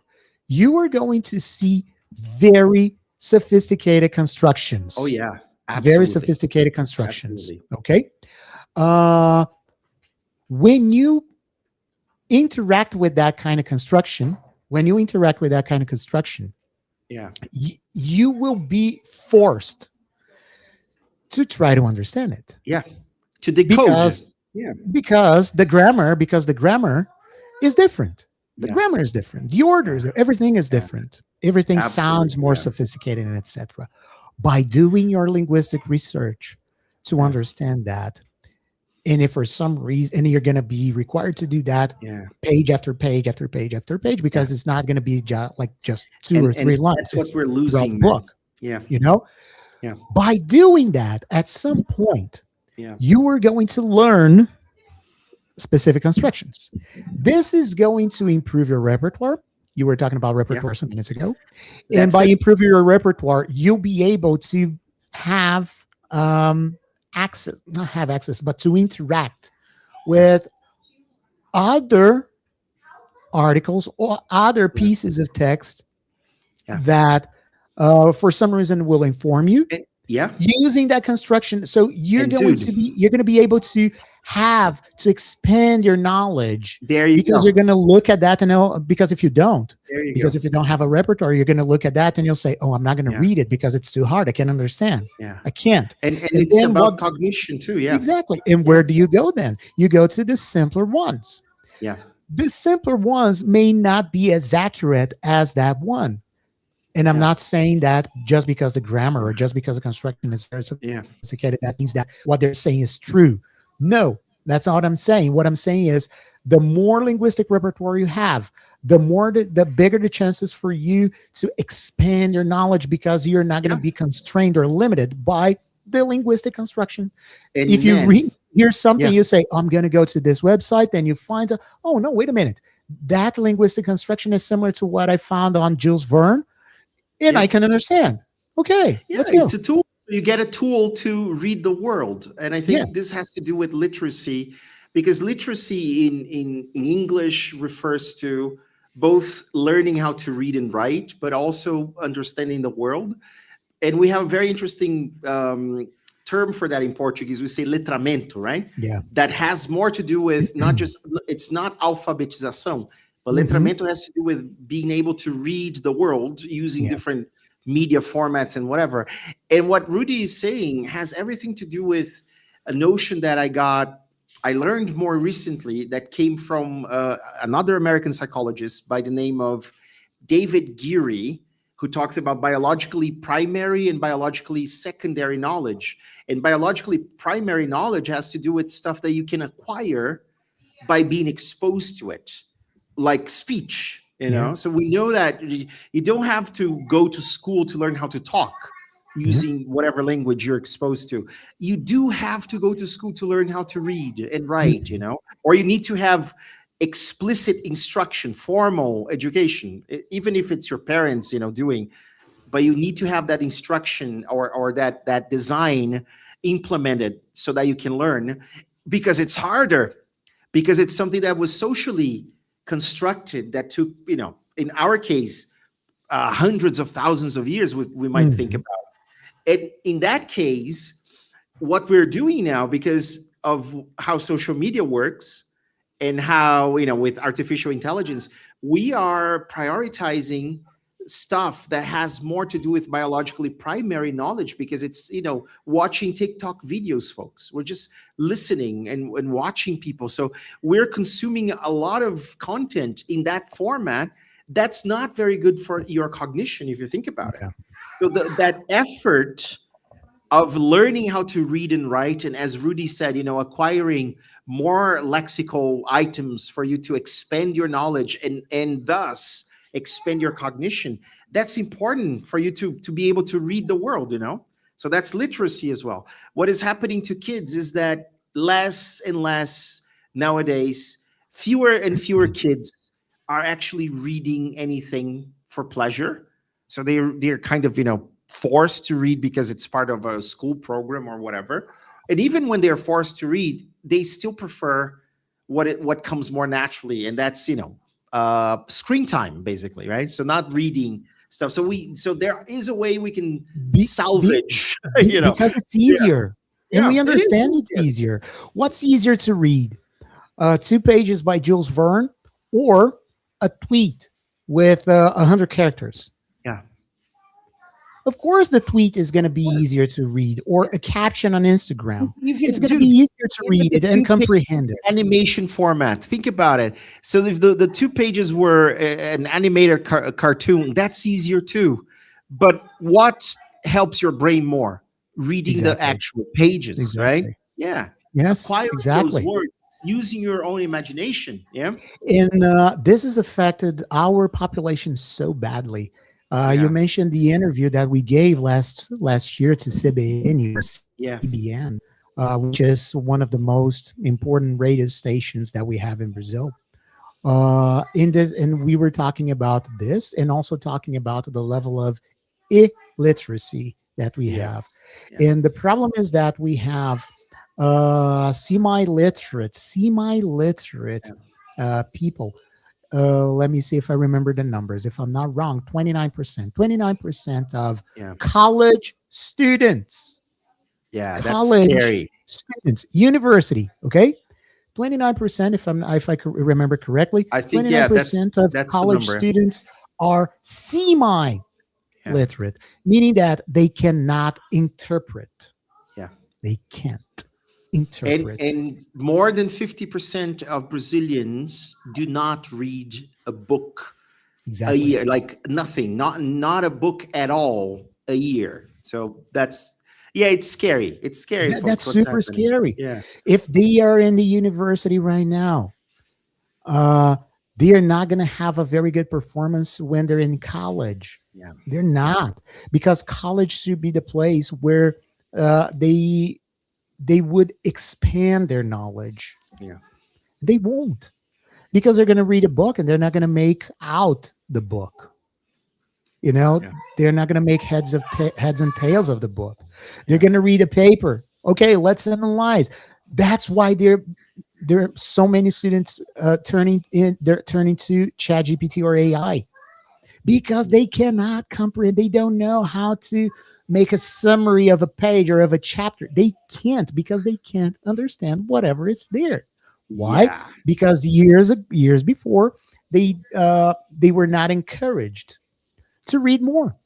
[SPEAKER 1] you are going to see very sophisticated constructions.
[SPEAKER 2] Oh yeah,
[SPEAKER 1] Very
[SPEAKER 2] absolutely,
[SPEAKER 1] sophisticated constructions.
[SPEAKER 2] absolutely.
[SPEAKER 1] Okay. When you interact with that kind of construction,
[SPEAKER 2] Yeah,
[SPEAKER 1] you will be forced to try to understand it
[SPEAKER 2] yeah. To decode.
[SPEAKER 1] because
[SPEAKER 2] Yeah,
[SPEAKER 1] the grammar is different. The
[SPEAKER 2] yeah,
[SPEAKER 1] grammar is different. The orders,
[SPEAKER 2] yeah,
[SPEAKER 1] everything is
[SPEAKER 2] yeah.
[SPEAKER 1] different. Everything sounds
[SPEAKER 2] Absolutely.
[SPEAKER 1] more
[SPEAKER 2] Yeah,
[SPEAKER 1] sophisticated and etc. By doing your linguistic research to
[SPEAKER 2] yeah,
[SPEAKER 1] understand that, and if for some reason, and you're going to be required to do that
[SPEAKER 2] yeah,
[SPEAKER 1] page after page after page after page,
[SPEAKER 2] yeah.
[SPEAKER 1] because it's not going to be just two or three lines.
[SPEAKER 2] That's what
[SPEAKER 1] It's
[SPEAKER 2] we're
[SPEAKER 1] throughout the
[SPEAKER 2] losing, man.
[SPEAKER 1] book.
[SPEAKER 2] Yeah,
[SPEAKER 1] You know,
[SPEAKER 2] yeah,
[SPEAKER 1] by doing that, at some point,
[SPEAKER 2] yeah,
[SPEAKER 1] you are going to learn specific constructions. This is going to improve your repertoire. You were talking about
[SPEAKER 2] yeah.
[SPEAKER 1] repertoire some minutes ago. And
[SPEAKER 2] That's
[SPEAKER 1] by
[SPEAKER 2] it.
[SPEAKER 1] improving your repertoire, you'll be able to have not have access, but to interact with other articles or other
[SPEAKER 2] Yeah,
[SPEAKER 1] pieces of text
[SPEAKER 2] yeah.
[SPEAKER 1] that for some reason will inform you
[SPEAKER 2] Yeah.
[SPEAKER 1] using that construction. So
[SPEAKER 2] And dude,
[SPEAKER 1] you're going to be able to expand your knowledge,
[SPEAKER 2] there you
[SPEAKER 1] because
[SPEAKER 2] go.
[SPEAKER 1] you're going to look at that and know, because if you don't
[SPEAKER 2] There you
[SPEAKER 1] because
[SPEAKER 2] go.
[SPEAKER 1] if you don't have a repertoire, you're going to look at that and you'll say, oh, I'm not going to
[SPEAKER 2] Yeah,
[SPEAKER 1] read it because it's too hard. I can't understand.
[SPEAKER 2] yeah.
[SPEAKER 1] I can't.
[SPEAKER 2] And
[SPEAKER 1] And
[SPEAKER 2] it's
[SPEAKER 1] then
[SPEAKER 2] about cognition too. Yeah,
[SPEAKER 1] exactly. And
[SPEAKER 2] yeah,
[SPEAKER 1] where do you go then? You go to the simpler ones.
[SPEAKER 2] yeah,
[SPEAKER 1] the simpler ones may not be as accurate as that one. And I'm
[SPEAKER 2] Yeah.
[SPEAKER 1] not saying that just because the grammar or just because the construction is very
[SPEAKER 2] Yeah.
[SPEAKER 1] sophisticated, that means that what they're saying is true. No, that's not what I'm saying. What I'm saying is the more linguistic repertoire you have, the bigger the chances for you to expand your knowledge, because you're not going to
[SPEAKER 2] Yeah.
[SPEAKER 1] be constrained or limited by the linguistic construction. If
[SPEAKER 2] And
[SPEAKER 1] you
[SPEAKER 2] man,
[SPEAKER 1] hear something,
[SPEAKER 2] yeah.
[SPEAKER 1] you say, I'm going to go to this website, then you find, oh, no, wait a minute. That linguistic construction is similar to what I found on Jules Verne, and I
[SPEAKER 2] Yeah.
[SPEAKER 1] can understand. Okay,
[SPEAKER 2] Yeah,
[SPEAKER 1] let's
[SPEAKER 2] it's
[SPEAKER 1] go.
[SPEAKER 2] a tool. You get a tool to read the world. And I
[SPEAKER 1] Yeah.
[SPEAKER 2] think this has to do with literacy, because literacy in English refers to both learning how to read and write, but also understanding the world. And we have a very interesting term for that in Portuguese. We say letramento, right?
[SPEAKER 1] Yeah.
[SPEAKER 2] That has more to do with not just, it's not alfabetização, but
[SPEAKER 1] Hmm.
[SPEAKER 2] letramento has to do with being able to read the world using
[SPEAKER 1] Yeah.
[SPEAKER 2] different media formats and whatever. And what Rudy is saying has everything to do with a notion that I learned more recently, that came from another American psychologist by the name of David Geary, who talks about biologically primary and biologically secondary knowledge. And biologically primary knowledge has to do with stuff that you can acquire by being exposed to it, like speech,
[SPEAKER 1] Yeah.
[SPEAKER 2] So we know that you don't have to go to school to learn how to talk
[SPEAKER 1] Yeah.
[SPEAKER 2] using whatever language you're exposed to. You do have to go to school to learn how to read and write,
[SPEAKER 1] Mhm.
[SPEAKER 2] or you need to have explicit instruction, formal education, even if it's your parents, doing, but you need to have that instruction or that design implemented so that you can learn, because it's harder, because it's something that was socially constructed, that took, in our case, hundreds of thousands of years, we might think
[SPEAKER 1] Mhm.
[SPEAKER 2] about. And in that case, what we're doing now, because of how social media works and how, with artificial intelligence, we are prioritizing stuff that has more to do with biologically primary knowledge, because it's, watching TikTok videos, folks. We're just listening and watching people. So we're consuming a lot of content in that format that's not very good for your cognition, if you think about it.
[SPEAKER 1] Yeah.
[SPEAKER 2] So that effort of learning how to read and write, and as Rudy said, acquiring more lexical items for you to expand your knowledge and thus expand your cognition, that's important for you to be able to read the world. So that's literacy as well. What is happening to kids is that less and less nowadays, fewer and fewer kids are actually reading anything for pleasure. So they're kind of, forced to read because it's part of a school program or whatever. And even when they're forced to read, they still prefer what comes more naturally, and that's, screen time, basically, right? So not reading stuff. So there is a way we can
[SPEAKER 1] Be, be,
[SPEAKER 2] salvage,
[SPEAKER 1] because it's
[SPEAKER 2] Yeah,
[SPEAKER 1] easier, and
[SPEAKER 2] yeah,
[SPEAKER 1] we
[SPEAKER 2] it is
[SPEAKER 1] understand it's
[SPEAKER 2] easier.
[SPEAKER 1] easier. What's easier to read? 2 pages by Jules Verne, or a tweet with 100 characters?
[SPEAKER 2] Yeah.
[SPEAKER 1] Of course, the tweet is going to be easier to read, or
[SPEAKER 2] Yeah.
[SPEAKER 1] a caption on Instagram. It's
[SPEAKER 2] Even,
[SPEAKER 1] going to be
[SPEAKER 2] dude,
[SPEAKER 1] easier to
[SPEAKER 2] even
[SPEAKER 1] read
[SPEAKER 2] the
[SPEAKER 1] it and
[SPEAKER 2] 2 page
[SPEAKER 1] comprehend it.
[SPEAKER 2] animation format. Think about it. So if the 2 pages were an animated cartoon, that's easier too. But what helps your brain more? Reading the
[SPEAKER 1] Exactly.
[SPEAKER 2] actual pages, right?
[SPEAKER 1] Exactly.
[SPEAKER 2] Yeah.
[SPEAKER 1] Yes,
[SPEAKER 2] Acquiring those
[SPEAKER 1] exactly.
[SPEAKER 2] words, using your own imagination. Yeah.
[SPEAKER 1] And this has affected our population so badly. You
[SPEAKER 2] Yeah.
[SPEAKER 1] mentioned the interview that we gave last year to CBN or
[SPEAKER 2] Yeah.
[SPEAKER 1] CBN, which is one of the most important radio stations that we have in Brazil. In this, and we were talking about this, and also talking about the level of illiteracy that we have.
[SPEAKER 2] Yes. Yeah.
[SPEAKER 1] And the problem is that we have semi-literate people. Let me see if I remember the numbers. If I'm not wrong, 29% of
[SPEAKER 2] Yeah.
[SPEAKER 1] college students,
[SPEAKER 2] Yeah. That's
[SPEAKER 1] college
[SPEAKER 2] scary.
[SPEAKER 1] students, university, okay? 29%, if I remember correctly,
[SPEAKER 2] I think, yeah,
[SPEAKER 1] 29% of
[SPEAKER 2] that's the
[SPEAKER 1] college
[SPEAKER 2] number.
[SPEAKER 1] students are semi
[SPEAKER 2] Yeah.
[SPEAKER 1] literate, meaning that they cannot interpret.
[SPEAKER 2] Yeah.
[SPEAKER 1] They can't interpret.
[SPEAKER 2] And more than 50% of Brazilians do not read a book a
[SPEAKER 1] Exactly.
[SPEAKER 2] year, like nothing, not a book at all a year. So that's, yeah, it's scary. It's scary,
[SPEAKER 1] That's
[SPEAKER 2] folks, what's
[SPEAKER 1] super
[SPEAKER 2] happening.
[SPEAKER 1] scary.
[SPEAKER 2] Yeah.
[SPEAKER 1] If they are in the university right now, uh, they are not going to have a very good performance when they're in college.
[SPEAKER 2] Yeah.
[SPEAKER 1] They're not, because college should be the place where they would expand their knowledge.
[SPEAKER 2] Yeah.
[SPEAKER 1] They won't, because they're going to read a book and they're not going to make out the book. You know,
[SPEAKER 2] Yeah.
[SPEAKER 1] they're not going to make heads and tails of the book. They're
[SPEAKER 2] Yeah.
[SPEAKER 1] going to read a paper. Okay, let's analyze. That's why there are so many students they're turning to ChatGPT or AI, because they cannot comprehend. They don't know how to make a summary of a page or of a chapter. They can't, because they can't understand whatever is there. Why?
[SPEAKER 2] Yeah.
[SPEAKER 1] Because years before, they were not encouraged to read more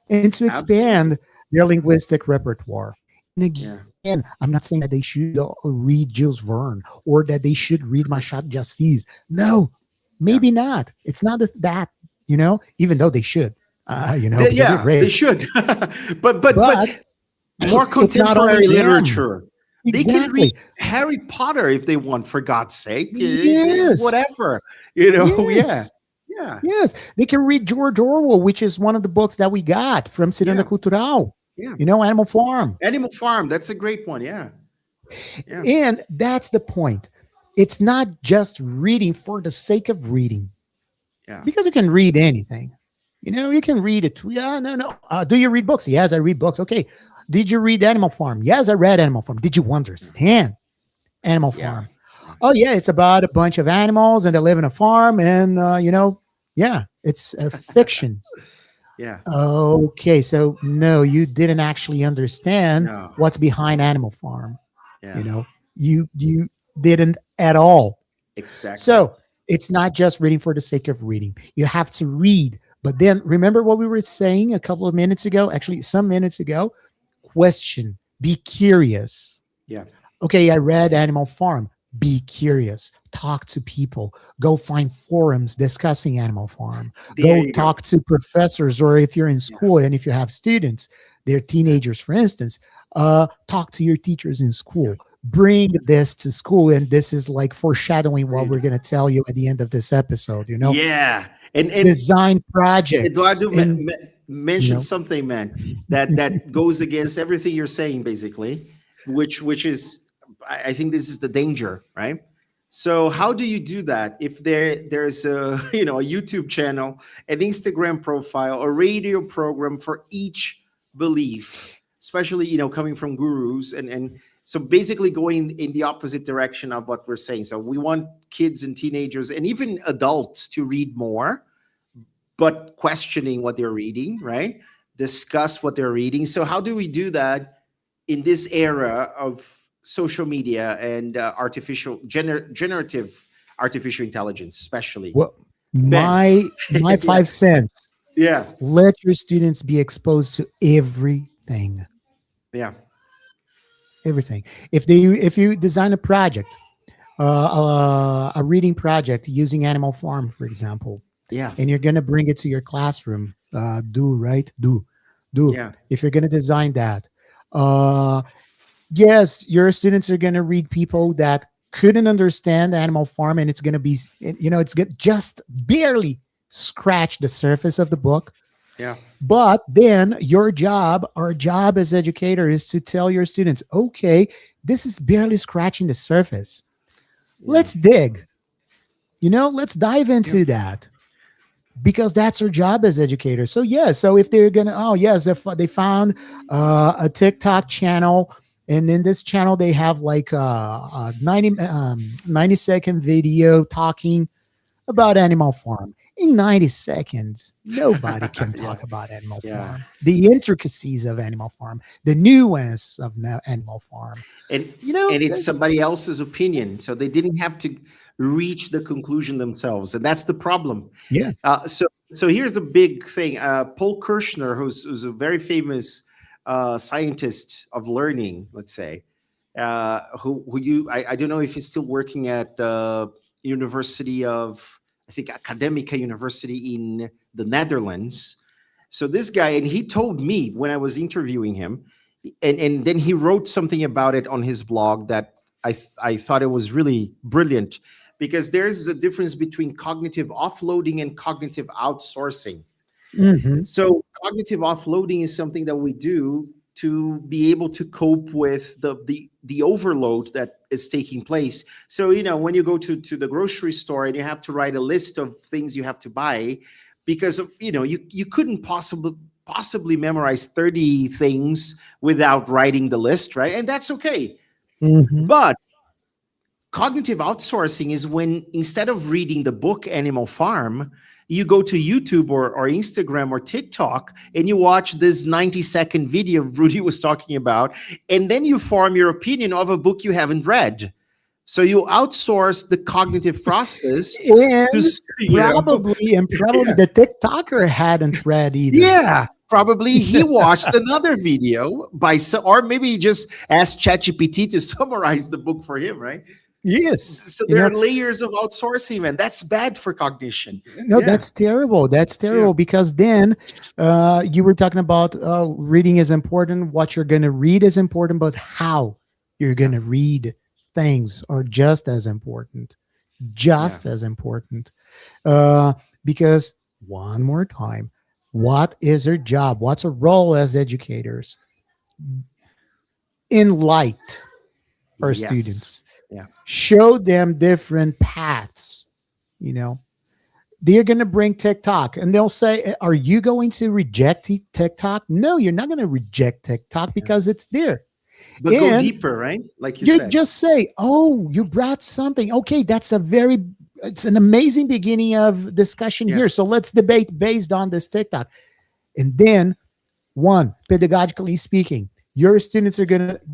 [SPEAKER 1] and to
[SPEAKER 2] Absolutely.
[SPEAKER 1] expand their linguistic repertoire. And
[SPEAKER 2] Yeah.
[SPEAKER 1] again, I'm not saying that they should read Jules Verne or that they should read Machado de Assis. No,
[SPEAKER 2] Yeah.
[SPEAKER 1] maybe not. It's not that, even though they should, because they're
[SPEAKER 2] Yeah, they
[SPEAKER 1] great.
[SPEAKER 2] should. but
[SPEAKER 1] But
[SPEAKER 2] more
[SPEAKER 1] it's not only
[SPEAKER 2] contemporary
[SPEAKER 1] them.
[SPEAKER 2] literature. They can read
[SPEAKER 1] Exactly.
[SPEAKER 2] Harry Potter if they want, for God's sake.
[SPEAKER 1] Yes.
[SPEAKER 2] Whatever. Yeah.
[SPEAKER 1] Yes.
[SPEAKER 2] Yeah.
[SPEAKER 1] Yes. They can read George Orwell, which is one of the books that we got from Ciranda
[SPEAKER 2] Yeah.
[SPEAKER 1] Cultural,
[SPEAKER 2] Yeah.
[SPEAKER 1] Animal Farm.
[SPEAKER 2] Animal Farm. That's a great one. Yeah. Yeah.
[SPEAKER 1] And that's the point. It's not just reading for the sake of reading,
[SPEAKER 2] Yeah.
[SPEAKER 1] because you can read anything. You can read it. Yeah, no. Do you read books? Yes, I read books. Okay. Did you read Animal Farm? Yes, I read Animal Farm. Did you understand Animal
[SPEAKER 2] Yeah.
[SPEAKER 1] Farm? Oh, yeah, it's about a bunch of animals and they live in a farm, and yeah, it's a fiction.
[SPEAKER 2] Yeah.
[SPEAKER 1] Okay, so no, you didn't actually understand
[SPEAKER 2] No.
[SPEAKER 1] what's behind Animal Farm.
[SPEAKER 2] Yeah.
[SPEAKER 1] You didn't at all.
[SPEAKER 2] Exactly.
[SPEAKER 1] So it's not just reading for the sake of reading. You have to read, but then remember what we were saying a couple of minutes ago, actually some minutes ago. Question, be curious.
[SPEAKER 2] Yeah.
[SPEAKER 1] Okay, I read Animal Farm. Be curious. Talk to people. Go find forums discussing Animal Farm.
[SPEAKER 2] There
[SPEAKER 1] Go
[SPEAKER 2] you go.
[SPEAKER 1] talk to professors, or if you're in school and if you have students, they're teenagers, for instance, talk to your teachers in school. Bring this to school. And this is like foreshadowing what we're going to tell you at the end of this episode,
[SPEAKER 2] Yeah. And
[SPEAKER 1] design projects.
[SPEAKER 2] Eduardo
[SPEAKER 1] and,
[SPEAKER 2] mentioned something, man, that goes against everything you're saying, basically, which is, I think this is the danger, right? So how do you do that if there's a a YouTube channel, an Instagram profile, a radio program for each belief, especially coming from gurus, and so basically going in the opposite direction of what we're saying. So we want kids and teenagers and even adults to read more, but questioning what they're reading, right? Discuss what they're reading. So how do we do that in this era of social media and generative artificial intelligence, especially?
[SPEAKER 1] Well,
[SPEAKER 2] Ben.
[SPEAKER 1] my 5 cents.
[SPEAKER 2] Yeah.
[SPEAKER 1] Let your students be exposed to everything.
[SPEAKER 2] Yeah.
[SPEAKER 1] Everything. If you design a project, a reading project using Animal Farm, for example,
[SPEAKER 2] Yeah.
[SPEAKER 1] and you're gonna bring it to your classroom, do.
[SPEAKER 2] Yeah.
[SPEAKER 1] If you're gonna design that, yes, your students are gonna read people that couldn't understand Animal Farm, and it's gonna be, it's gonna just barely scratch the surface of the book.
[SPEAKER 2] Yeah.
[SPEAKER 1] But then our job as educator is to tell your students, okay, this is barely scratching the surface. Let's dig. Let's dive into that, because that's our job as educators. So so if they're gonna, if they found a TikTok channel, and in this channel they have like a 90-second video talking about Animal Farm. In 90 seconds, nobody can talk about Animal Farm, the intricacies of Animal Farm, the nuance of Animal Farm.
[SPEAKER 2] And it's somebody else's opinion, so they didn't have to reach the conclusion themselves, and that's the problem.
[SPEAKER 1] Yeah.
[SPEAKER 2] So here's the big thing. Paul Kirshner, who's a very famous scientist of learning, let's say, I don't know if he's still working at the University of, I think, Academica University in the Netherlands. So this guy, and he told me when I was interviewing him, and then he wrote something about it on his blog that I thought it was really brilliant, because there's a difference between cognitive offloading and cognitive outsourcing.
[SPEAKER 1] Mhm.
[SPEAKER 2] So cognitive offloading is something that we do to be able to cope with the overload that is taking place. So, when you go to the grocery store and you have to write a list of things you have to buy, because of, you couldn't possibly memorize 30 things without writing the list, right? And that's okay.
[SPEAKER 1] Mhm.
[SPEAKER 2] But cognitive outsourcing is when, instead of reading the book Animal Farm, you go to YouTube or Instagram or TikTok and you watch this 90-second video Rudy was talking about, and then you form your opinion of a book you haven't read. So you outsource the cognitive process
[SPEAKER 1] And
[SPEAKER 2] to,
[SPEAKER 1] probably
[SPEAKER 2] yeah,
[SPEAKER 1] the TikToker hadn't read either.
[SPEAKER 2] yeah. Probably he watched another video or maybe he just asked ChatGPT to summarize the book for him, right?
[SPEAKER 1] Yes.
[SPEAKER 2] So there are layers of outsourcing, man. That's bad for cognition.
[SPEAKER 1] No,
[SPEAKER 2] Yeah.
[SPEAKER 1] that's terrible. That's terrible,
[SPEAKER 2] Yeah.
[SPEAKER 1] because then you were talking about reading is important. What you're going to read is important, but how you're going to read things are just as important. Just as important. Because, one more time, what is our job? What's our role as educators? Enlight our
[SPEAKER 2] Yes.
[SPEAKER 1] students.
[SPEAKER 2] Yeah.
[SPEAKER 1] Show them different paths. They're going to bring TikTok and they'll say, are you going to reject TikTok? No, you're not going to reject TikTok because it's there.
[SPEAKER 2] But go
[SPEAKER 1] And
[SPEAKER 2] deeper, right? Like you
[SPEAKER 1] you
[SPEAKER 2] said.
[SPEAKER 1] just say, oh, you brought something. Okay, it's an amazing beginning of discussion here. So let's debate based on this TikTok. And then, one, pedagogically speaking, your students are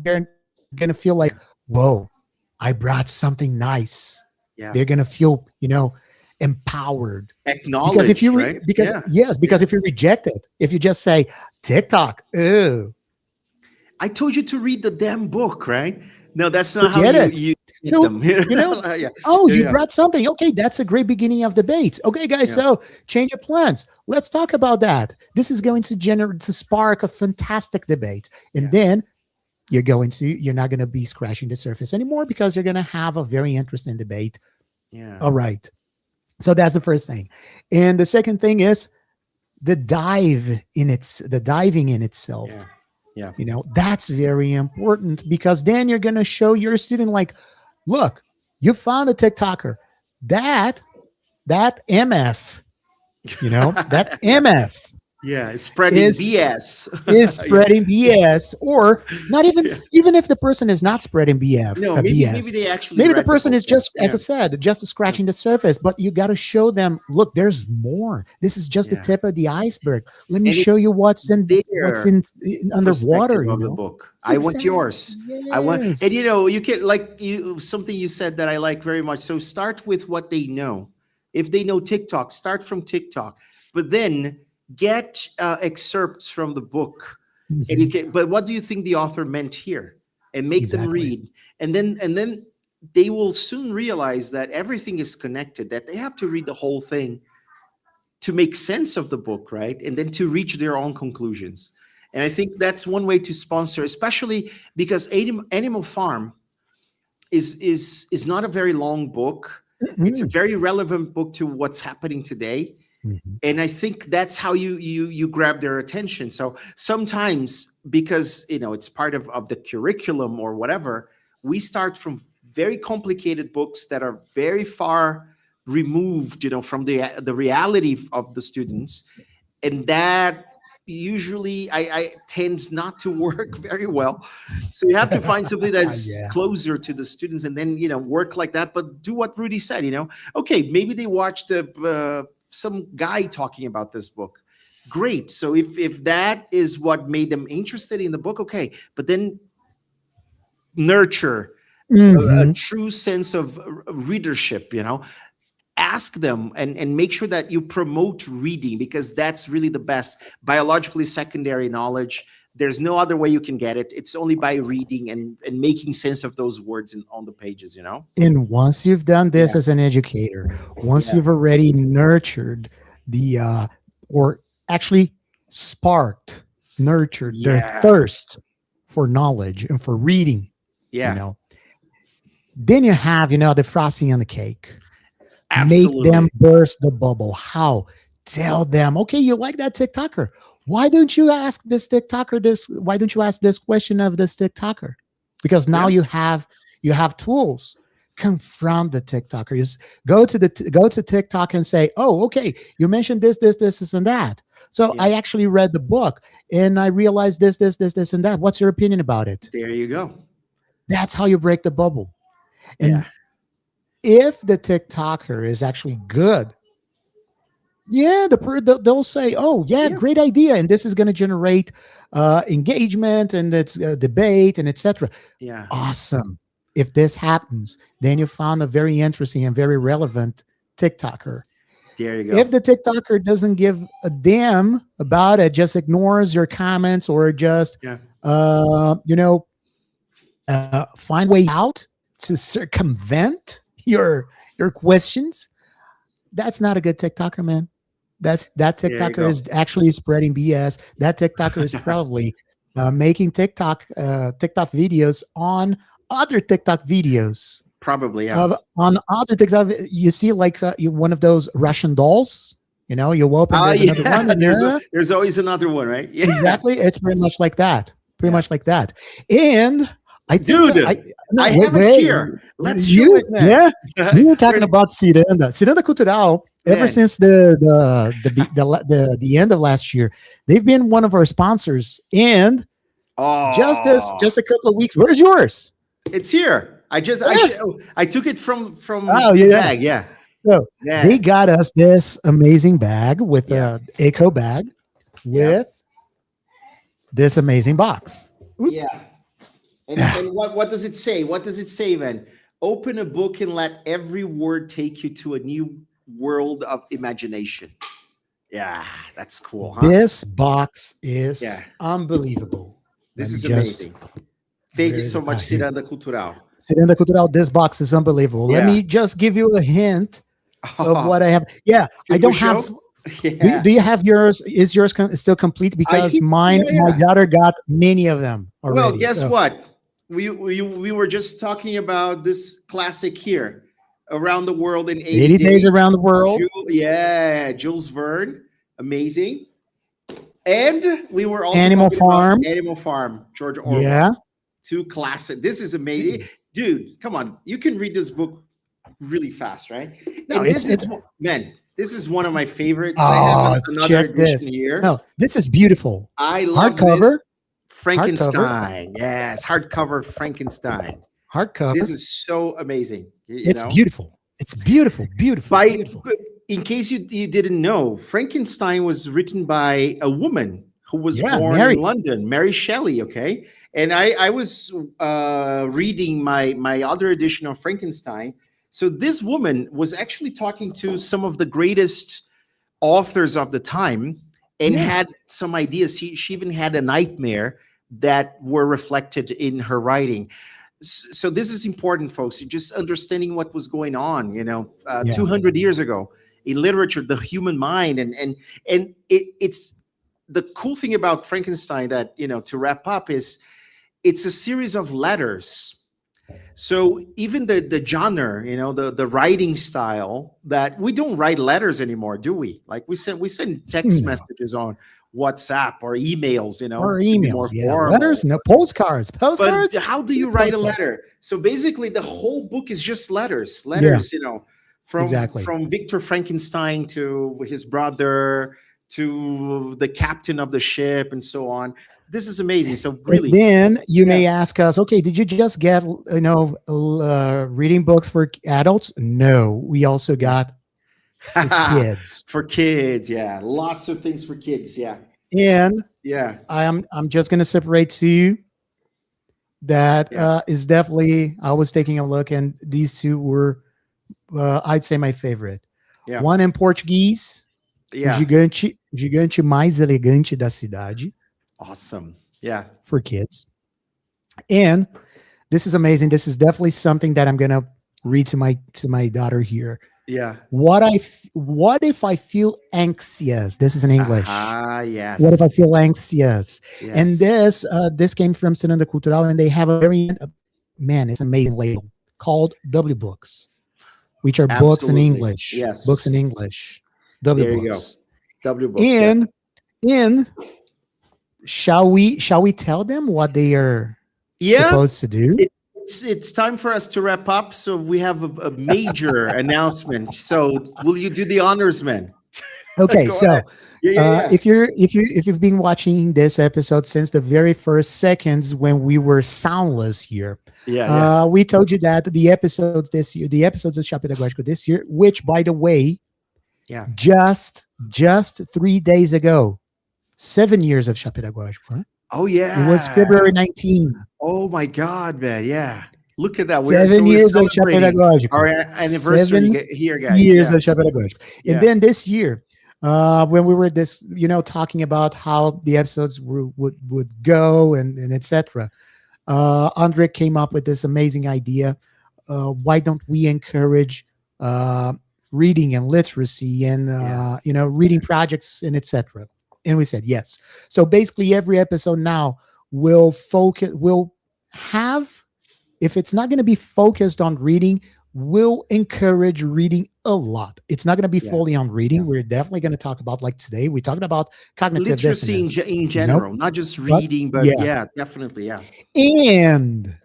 [SPEAKER 1] they're gonna feel like, whoa, I brought something nice.
[SPEAKER 2] Yeah.
[SPEAKER 1] They're gonna feel, empowered.
[SPEAKER 2] Acknowledge,
[SPEAKER 1] Because if you
[SPEAKER 2] right?
[SPEAKER 1] if you reject it, if you just say TikTok, ew.
[SPEAKER 2] I told you to read the damn book, right? No, that's not
[SPEAKER 1] Forget
[SPEAKER 2] how
[SPEAKER 1] it.
[SPEAKER 2] you
[SPEAKER 1] So,
[SPEAKER 2] them.
[SPEAKER 1] you brought something. Okay, that's a great beginning of debate. Okay, guys, so change your plans. Let's talk about that. This is going to spark a fantastic debate. And then you're not going to be scratching the surface anymore, because you're going to have a very interesting debate.
[SPEAKER 2] Yeah.
[SPEAKER 1] All right. So that's the first thing. And the second thing is the diving in itself.
[SPEAKER 2] Yeah.
[SPEAKER 1] That's very important, because then you're going to show your student, like, look, you found a TikToker. That MF, that MF.
[SPEAKER 2] Yeah, it's spreading BS.
[SPEAKER 1] Is spreading BS, or not even if the person is not spreading BS.
[SPEAKER 2] No, maybe they actually
[SPEAKER 1] maybe the person is just, as I said, just scratching the surface. But you got to show them, look, there's more. This is just the tip of the iceberg. Let me show you what's in underwater.
[SPEAKER 2] Of the book. I want yours.
[SPEAKER 1] Yes.
[SPEAKER 2] I want, and you can something you said that I like very much. So start with what they know. If they know TikTok, start from TikTok, but then get excerpts from the book. And but what do you think the author meant here? And make them read, and then they will soon realize that everything is connected, that they have to read the whole thing to make sense of the book, right? And then to reach their own conclusions. And I think that's one way to sponsor, especially because Animal Farm is not a very long book. It's a very relevant book to what's happening today. And I think that's how you grab their attention. So sometimes, because it's part of the curriculum or whatever, we start from very complicated books that are very far removed, from the reality of the students, and that usually I tends not to work very well. So you have to find something that's closer to the students, and then work like that. But do what Rudy said. Okay, maybe they watched some guy talking about this book. Great. So if that is what made them interested in the book, okay. But then nurture a true sense of readership, ask them and make sure that you promote reading, because that's really the best biologically secondary knowledge There's no other way you can get it. It's only by reading and making sense of those words on the pages,
[SPEAKER 1] And once you've done this
[SPEAKER 2] Yeah.
[SPEAKER 1] as an educator, once
[SPEAKER 2] Yeah.
[SPEAKER 1] you've already nurtured or actually nurtured their
[SPEAKER 2] Yeah.
[SPEAKER 1] thirst for knowledge and for reading,
[SPEAKER 2] Yeah.
[SPEAKER 1] then you have, the frosting on the cake.
[SPEAKER 2] Absolutely.
[SPEAKER 1] Make them burst the bubble. How? Tell them, okay, you like that TikToker. Why don't you ask this TikToker this? Why don't you ask this question of this TikToker? Because now you have tools. Confront the TikToker. Just go to TikTok and say, oh, okay, you mentioned this, and that. So I actually read the book and I realized this, and that. What's your opinion about it?
[SPEAKER 2] There you go.
[SPEAKER 1] That's how you break the bubble. And if the TikToker is actually good, they'll say, oh, great idea. And this is going to generate engagement and it's debate and etc.
[SPEAKER 2] Yeah.
[SPEAKER 1] Awesome. If this happens, then you found a very interesting and very relevant TikToker.
[SPEAKER 2] There you go.
[SPEAKER 1] If the TikToker doesn't give a damn about it, just ignores your comments or just, find a way out to circumvent your questions, that's not a good TikToker, man. That TikToker is actually spreading BS. That TikToker is probably making TikTok videos on other TikTok videos.
[SPEAKER 2] Probably, yeah.
[SPEAKER 1] On other TikTok, you see like one of those Russian dolls. You open. There's another one. And
[SPEAKER 2] there's always another one, right? Yeah.
[SPEAKER 1] Exactly. It's pretty much like that. Much like that. And I
[SPEAKER 2] think, I have it here. Let's show it, man.
[SPEAKER 1] Yeah, we were talking about Ciranda Cultural. Ever since the end of last year, they've been one of our sponsors. And just a couple of weeks. Where's yours?
[SPEAKER 2] It's here. I took it from the bag. Yeah.
[SPEAKER 1] So they got us this amazing bag with a eco bag with this amazing box.
[SPEAKER 2] Oop. Yeah. And what does it say? What does it say, man? Open a book and let every word take you to a new world of imagination. Yeah, that's cool. Huh?
[SPEAKER 1] This box is unbelievable.
[SPEAKER 2] This is amazing. Thank you so much, Ciranda Cultural.
[SPEAKER 1] Ciranda Cultural, this box is unbelievable. Let me just give you a hint of what I have. Yeah, I don't have. Yeah. Do you have yours? Is yours still complete? Because my daughter got many of them already.
[SPEAKER 2] Well, guess what? We were just talking about this classic here, Around the World in 80
[SPEAKER 1] Days Around the World.
[SPEAKER 2] Jules Verne, amazing. And we were also
[SPEAKER 1] Animal Farm,
[SPEAKER 2] George Orwell.
[SPEAKER 1] Yeah,
[SPEAKER 2] two classic. This is amazing, dude. Come on, you can read this book really fast, right?
[SPEAKER 1] No,
[SPEAKER 2] this is one of my favorites.
[SPEAKER 1] Oh,
[SPEAKER 2] I have another edition here.
[SPEAKER 1] No, this is beautiful.
[SPEAKER 2] I love
[SPEAKER 1] hardcover.
[SPEAKER 2] This. Frankenstein. Yes, hardcover Frankenstein.
[SPEAKER 1] Hardcover.
[SPEAKER 2] This is so amazing.
[SPEAKER 1] It's beautiful. It's beautiful. Beautiful.
[SPEAKER 2] In case you didn't know, Frankenstein was written by a woman who was born in London, Mary Shelley. Okay, and I was reading my other edition of Frankenstein. So this woman was actually talking to some of the greatest authors of the time and had some ideas. She even had a nightmare that were reflected in her writing. So this is important, folks. You're just understanding what was going on, 200 years ago in literature, the human mind. And it's the cool thing about Frankenstein that, to wrap up, is it's a series of letters. So even the genre, the writing style, that we don't write letters anymore, do we? Like we send text messages on WhatsApp or emails,
[SPEAKER 1] or emails, letters, no postcards.
[SPEAKER 2] But how do you write a letter? So basically, the whole book is just letters, from Victor Frankenstein to his brother to the captain of the ship and so on. This is amazing. So really,
[SPEAKER 1] and then you may ask us, okay, did you just get reading books for adults? No, we also got for kids.
[SPEAKER 2] For kids, lots of things for kids,
[SPEAKER 1] And I'm just gonna separate two. That is definitely. I was taking a look, and these two were, I'd say, my favorite. One in Portuguese. O gigante mais elegante da cidade.
[SPEAKER 2] Awesome. Yeah.
[SPEAKER 1] for kids. And this is amazing. This is definitely something that I'm gonna read to my daughter here.
[SPEAKER 2] Yeah.
[SPEAKER 1] What if I feel anxious? This is in English.
[SPEAKER 2] Aha.
[SPEAKER 1] What if I
[SPEAKER 2] Yes.
[SPEAKER 1] feel anxious? And
[SPEAKER 2] Yes.
[SPEAKER 1] this came from Cinema Cultural, and they have a very man, it's an amazing label called W Books, which are books in
[SPEAKER 2] Absolutely.
[SPEAKER 1] English. Books
[SPEAKER 2] Yes.
[SPEAKER 1] in English. W
[SPEAKER 2] There you go.
[SPEAKER 1] Books.
[SPEAKER 2] W books. Yeah.
[SPEAKER 1] And shall we tell them what they are
[SPEAKER 2] Yeah.
[SPEAKER 1] supposed to do?
[SPEAKER 2] It's time for us to wrap up. So we have a major announcement. So will you do the honors, man?
[SPEAKER 1] Okay,
[SPEAKER 2] Go
[SPEAKER 1] so
[SPEAKER 2] ahead. Yeah.
[SPEAKER 1] if you've been watching this episode since the very first seconds when we were soundless here,
[SPEAKER 2] Yeah.
[SPEAKER 1] we told you that the episodes this year, the episodes of Chá Pedagógico this year, which by the way,
[SPEAKER 2] Yeah.
[SPEAKER 1] just 3 days ago, 7 years of Chá Pedagógico. Huh?
[SPEAKER 2] Oh yeah.
[SPEAKER 1] It was February 19.
[SPEAKER 2] Oh my God, man. Yeah. Look at that.
[SPEAKER 1] 7 years of Chá
[SPEAKER 2] celebrating
[SPEAKER 1] Pedagógico.
[SPEAKER 2] our anniversary
[SPEAKER 1] 7
[SPEAKER 2] here, guys.
[SPEAKER 1] years
[SPEAKER 2] Yeah.
[SPEAKER 1] of Chá Pedagógico.
[SPEAKER 2] Yeah.
[SPEAKER 1] And then this year, when we were talking about how the episodes would go and etc. Andre came up with this amazing idea. Why don't we encourage reading and literacy and reading projects and etc. And we said yes. So basically, every episode now will have, if it's not going to be focused on reading, will encourage reading a lot. It's not going to be fully on reading.
[SPEAKER 2] Yeah.
[SPEAKER 1] We're definitely going to talk about, like today, we're talking about cognitive
[SPEAKER 2] Literacy
[SPEAKER 1] dissonance.
[SPEAKER 2] in general, not just reading, but yeah, definitely. Yeah.
[SPEAKER 1] And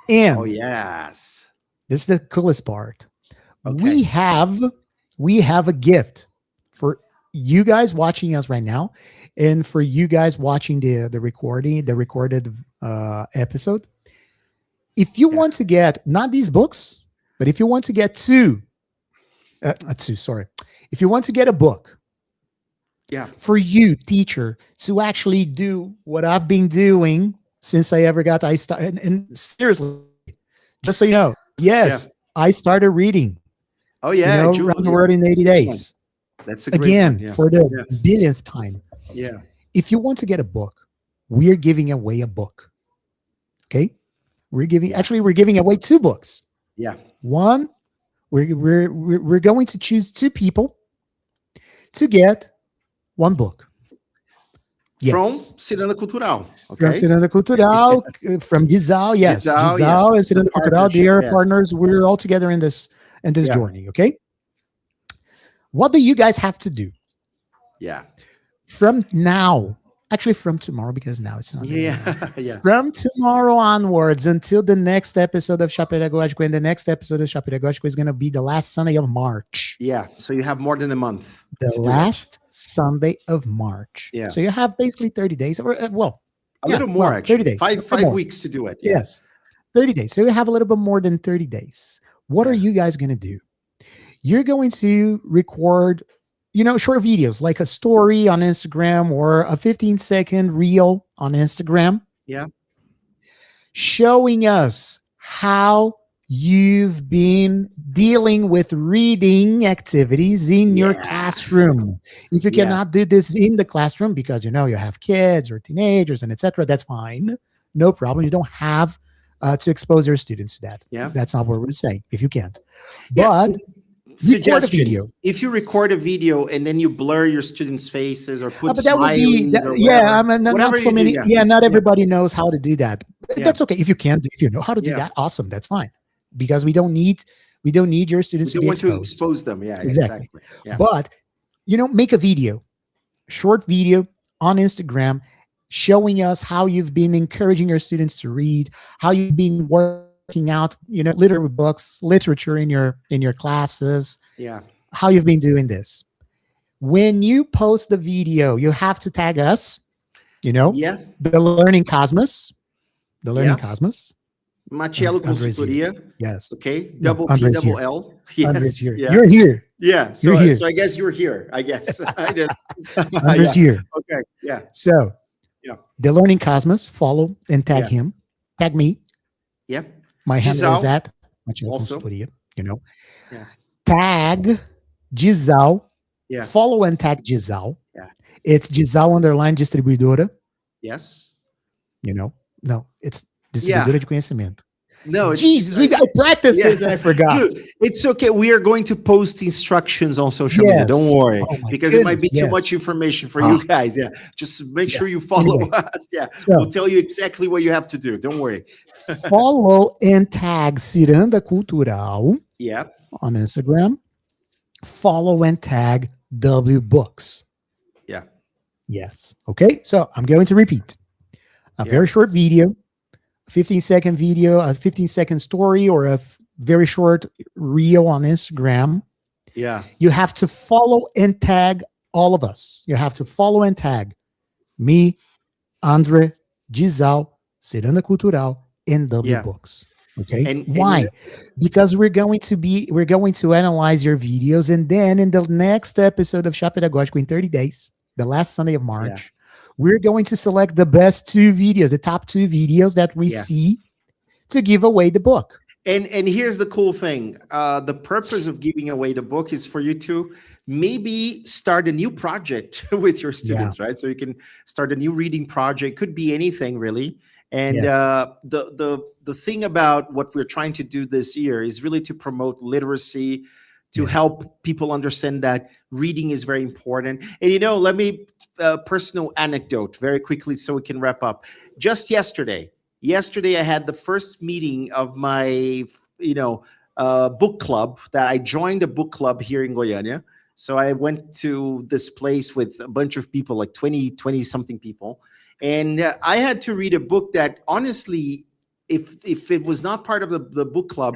[SPEAKER 2] Oh yes.
[SPEAKER 1] this is the coolest part.
[SPEAKER 2] Okay.
[SPEAKER 1] We have a gift for you guys watching us right now, and for you guys watching the recorded episode. If you want to get not these books, but if you want to get if you want to get a book, for you, teacher, to actually do what I've been doing since I started, and seriously, just so you know, yes, I started reading.
[SPEAKER 2] Oh yeah,
[SPEAKER 1] around the world in 80 days.
[SPEAKER 2] That's a great
[SPEAKER 1] again
[SPEAKER 2] one,
[SPEAKER 1] for the billionth time.
[SPEAKER 2] Yeah.
[SPEAKER 1] If you want to get a book, we're giving away a book. Okay, we're giving away 2 books.
[SPEAKER 2] Yeah.
[SPEAKER 1] One, we're going to choose 2 people to get 1 book. Yes.
[SPEAKER 2] From Ciranda Cultural. Okay.
[SPEAKER 1] From Ciranda Cultural, from Disal, yes. Disal and Ciranda Cultural, they are partners. We're all together in this journey, okay? What do you guys have to do?
[SPEAKER 2] Yeah.
[SPEAKER 1] From now, actually from tomorrow, because now it's not.
[SPEAKER 2] Yeah.
[SPEAKER 1] From tomorrow onwards until the next episode of Chá Pedagógico, and the next episode of Chá Pedagógico is going to be the last Sunday of March.
[SPEAKER 2] Yeah. So you have more than a month.
[SPEAKER 1] The last Sunday of March.
[SPEAKER 2] Yeah.
[SPEAKER 1] So you have basically 30 days, or
[SPEAKER 2] a little more, actually.
[SPEAKER 1] 30 days.
[SPEAKER 2] 5 weeks to do it.
[SPEAKER 1] Yeah. Yes. 30 days. So you have a little bit more than 30 days. What are you guys going to do? You're going to record, short videos, like a story on Instagram or a 15-second reel on Instagram.
[SPEAKER 2] Yeah.
[SPEAKER 1] Showing us how you've been dealing with reading activities in your classroom. If you cannot do this in the classroom because you have kids or teenagers and etc., that's fine. No problem. You don't have to expose your students to that.
[SPEAKER 2] Yeah.
[SPEAKER 1] That's not what we're saying, if you can't. But record a video.
[SPEAKER 2] If you record a video and then you blur your students' faces or put
[SPEAKER 1] but that would be not everybody knows how to do that. That's okay. If you can, if you know how to do that, awesome. That's fine. Because we don't need your students to be exposed.
[SPEAKER 2] To expose them. Yeah,
[SPEAKER 1] exactly.
[SPEAKER 2] Yeah.
[SPEAKER 1] But make a video, short video on Instagram, showing us how you've been encouraging your students to read, how you've been working out, literature in your classes.
[SPEAKER 2] Yeah.
[SPEAKER 1] How you've been doing this. When you post the video, you have to tag us, the Learning Cosmos. The Learning Cosmos.
[SPEAKER 2] Machiello Consultoria.
[SPEAKER 1] Yes.
[SPEAKER 2] Okay. Double T, double L. Yes.
[SPEAKER 1] Here. Yeah. You're here.
[SPEAKER 2] Yeah. So I guess you're here. I guess. I did.
[SPEAKER 1] Andre's here.
[SPEAKER 2] Okay. Yeah.
[SPEAKER 1] So the Learning Cosmos, follow and tag him. Tag me.
[SPEAKER 2] Yep.
[SPEAKER 1] My handle is at Machiello Consultoria. Tag Disal.
[SPEAKER 2] Yeah.
[SPEAKER 1] Follow and tag Disal.
[SPEAKER 2] Yeah.
[SPEAKER 1] It's Disal _ distribuidora.
[SPEAKER 2] Yes.
[SPEAKER 1] You know, no, it's
[SPEAKER 2] Yeah.
[SPEAKER 1] distribuidora de conhecimento.
[SPEAKER 2] No,
[SPEAKER 1] Jesus, I practiced
[SPEAKER 2] yeah.
[SPEAKER 1] this and I forgot.
[SPEAKER 2] Good. It's okay. We are going to post instructions on social media. Don't
[SPEAKER 1] Yes.
[SPEAKER 2] worry,
[SPEAKER 1] Oh my
[SPEAKER 2] because it might
[SPEAKER 1] goodness.
[SPEAKER 2] be too much
[SPEAKER 1] Yes.
[SPEAKER 2] information for
[SPEAKER 1] Ah,
[SPEAKER 2] you guys. Yeah. Just make
[SPEAKER 1] yeah.
[SPEAKER 2] sure you follow
[SPEAKER 1] Anyway,
[SPEAKER 2] us. Yeah. We'll
[SPEAKER 1] so
[SPEAKER 2] tell you exactly what you have to do. Don't worry.
[SPEAKER 1] follow and tag Ciranda Cultural
[SPEAKER 2] Yeah.
[SPEAKER 1] on Instagram. Follow and tag W Books.
[SPEAKER 2] Yeah.
[SPEAKER 1] Yes. Okay. So I'm going to repeat a
[SPEAKER 2] Yeah.
[SPEAKER 1] very short video, 15-second video, a 15-second story, or a very short reel on Instagram.
[SPEAKER 2] Yeah.
[SPEAKER 1] You have to follow and tag all of us. You have to follow and tag me, André, Disal, Ciranda Cultural, and W
[SPEAKER 2] Yeah.
[SPEAKER 1] Books. Okay.
[SPEAKER 2] And
[SPEAKER 1] Why? Because we're going to analyze your videos, and then in the next episode of Chá Pedagógico in 30 days, the last Sunday of March,
[SPEAKER 2] yeah.
[SPEAKER 1] we're going to select the best 2 videos, the top 2 videos that we
[SPEAKER 2] Yeah.
[SPEAKER 1] see to give away the book.
[SPEAKER 2] And here's the cool thing. The purpose of giving away the book is for you to maybe start a new project with your students, right? So you can start a new reading project. Could be anything really. And
[SPEAKER 1] Yes.
[SPEAKER 2] the thing about what we're trying to do this year is really to promote literacy, to
[SPEAKER 1] Yeah.
[SPEAKER 2] help people understand that reading is very important. And let me personal anecdote very quickly so we can wrap up. Just yesterday I had the first meeting of my book club. That I joined a book club here in Goiânia. So I went to this place with a bunch of people, like 20 something people, and I had to read a book that honestly, if it was not part of the book club,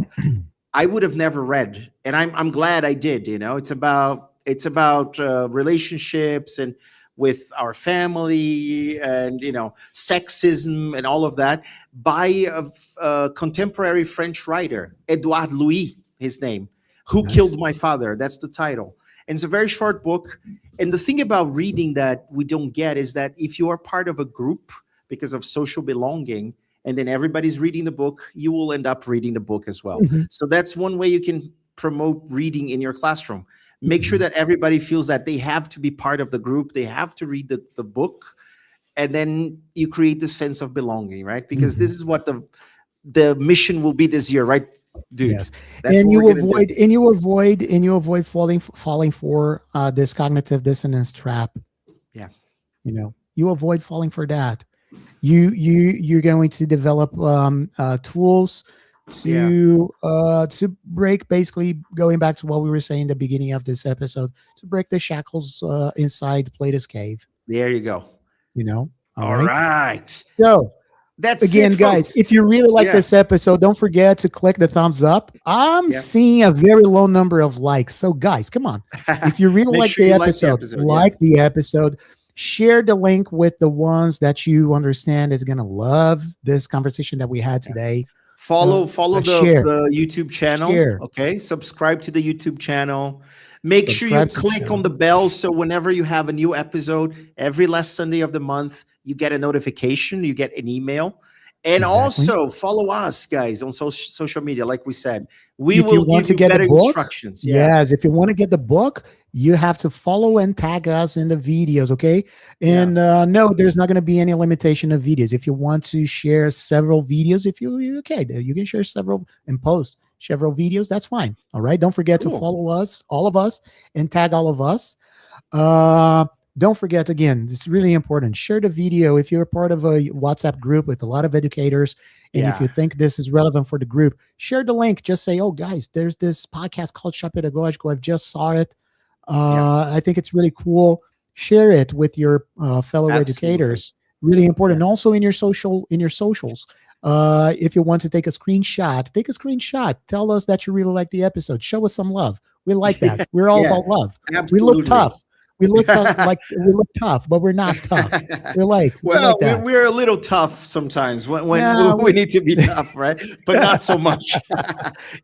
[SPEAKER 2] I would have never read. And I'm glad I did. It's about relationships and with our family, and sexism and all of that, by a contemporary French writer, Edouard Louis, his name, Who
[SPEAKER 1] Nice.
[SPEAKER 2] Killed My Father. That's the title. And it's a very short book. And the thing about reading that we don't get is that if you are part of a group because of social belonging, and then everybody's reading the book, you will end up reading the book as well.
[SPEAKER 1] Mhm.
[SPEAKER 2] So that's one way you can promote reading in your classroom. Make sure that everybody feels that they have to be part of the group. They have to read the book. And then you create the sense of belonging, right? Because this is what the mission will be this year, right, dude?
[SPEAKER 1] Yes.
[SPEAKER 2] That's
[SPEAKER 1] And
[SPEAKER 2] what
[SPEAKER 1] you
[SPEAKER 2] we're gonna
[SPEAKER 1] avoid
[SPEAKER 2] do.
[SPEAKER 1] and you avoid falling for this cognitive dissonance trap.
[SPEAKER 2] Yeah.
[SPEAKER 1] You avoid falling for that. You're going to develop tools to break, basically going back to what we were saying in the beginning of this episode, to break the shackles inside Plato's cave.
[SPEAKER 2] There you go.
[SPEAKER 1] All
[SPEAKER 2] All
[SPEAKER 1] right.
[SPEAKER 2] right.
[SPEAKER 1] So
[SPEAKER 2] That's
[SPEAKER 1] again,
[SPEAKER 2] it,
[SPEAKER 1] guys,
[SPEAKER 2] folks.
[SPEAKER 1] if you really like
[SPEAKER 2] Yeah.
[SPEAKER 1] this episode, don't forget to click the thumbs up. I'm
[SPEAKER 2] Yeah.
[SPEAKER 1] seeing a very low number of likes. So guys, come on. If you really
[SPEAKER 2] Make
[SPEAKER 1] like
[SPEAKER 2] sure
[SPEAKER 1] the
[SPEAKER 2] you like the
[SPEAKER 1] episode,
[SPEAKER 2] episode,
[SPEAKER 1] like the episode, share the link with the ones that you understand is going to love this conversation that we had today.
[SPEAKER 2] Follow
[SPEAKER 1] share.
[SPEAKER 2] the YouTube channel.
[SPEAKER 1] Share.
[SPEAKER 2] Okay. Subscribe to the YouTube channel. Make sure you
[SPEAKER 1] Subscribe to the
[SPEAKER 2] click
[SPEAKER 1] channel.
[SPEAKER 2] on the bell, so whenever you have a new episode, every last Sunday of the month, you get a notification, you get an email. And
[SPEAKER 1] Exactly.
[SPEAKER 2] also follow us, guys, on social media. Like we said, we
[SPEAKER 1] If you
[SPEAKER 2] will
[SPEAKER 1] want
[SPEAKER 2] give
[SPEAKER 1] to
[SPEAKER 2] you
[SPEAKER 1] get the
[SPEAKER 2] better
[SPEAKER 1] book,
[SPEAKER 2] instructions. Yeah.
[SPEAKER 1] Yes, if you want to get the book, you have to follow and tag us in the videos, okay? And no, there's not going to be any limitation of videos. If you want to share several videos, you can share several and post several videos. That's fine. All right. Don't forget to
[SPEAKER 2] Cool.
[SPEAKER 1] follow us, all of us, and tag all of us. Don't forget, again, it's really important. Share the video if you're part of a WhatsApp group with a lot of educators. And if you think this is relevant for the group, share the link. Just say, oh, guys, there's this podcast called Chá Pedagógico. I've just saw it. I think it's really cool. Share it with your fellow educators. Really important.
[SPEAKER 2] Yeah.
[SPEAKER 1] Also in your socials. If you want to take a screenshot. Tell us that you really like the episode. Show us some love. We like that. We're all about love.
[SPEAKER 2] Absolutely.
[SPEAKER 1] We look tough. We look tough, but we're not tough.
[SPEAKER 2] We're a little tough sometimes when we need to be tough, right? But not so much.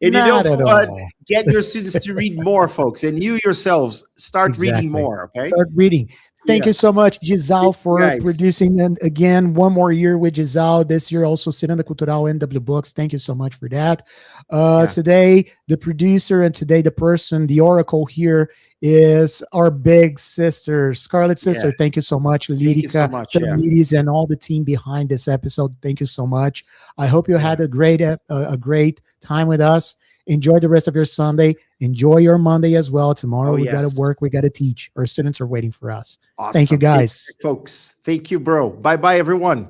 [SPEAKER 2] And
[SPEAKER 1] Not at all.
[SPEAKER 2] Get your students to read more, folks, and you yourselves start reading more. Okay.
[SPEAKER 1] Start reading. Thank
[SPEAKER 2] Yeah.
[SPEAKER 1] you so much, Disal,
[SPEAKER 2] Thank you,
[SPEAKER 1] for
[SPEAKER 2] guys.
[SPEAKER 1] producing and again one more year with Disal. This year also Ciranda Cultural NW Books. Thank you so much for that.
[SPEAKER 2] Yeah.
[SPEAKER 1] Today, the producer and today the person, the oracle here is our big sister, Scarlet
[SPEAKER 2] Yeah.
[SPEAKER 1] Sister. Thank you so much,
[SPEAKER 2] Thank you so
[SPEAKER 1] Lyrica,
[SPEAKER 2] much. Yeah.
[SPEAKER 1] Tamiris, and all the team behind this episode. Thank you so much. I hope you
[SPEAKER 2] Yeah.
[SPEAKER 1] had a great time with us. Enjoy the rest of your Sunday. Enjoy your Monday as well. Tomorrow
[SPEAKER 2] Oh,
[SPEAKER 1] we got to
[SPEAKER 2] yes.
[SPEAKER 1] work. We got to teach. Our students are waiting for us.
[SPEAKER 2] Awesome.
[SPEAKER 1] Thank you,
[SPEAKER 2] Take care,
[SPEAKER 1] guys.
[SPEAKER 2] folks. Thank you, bro. Bye bye, everyone.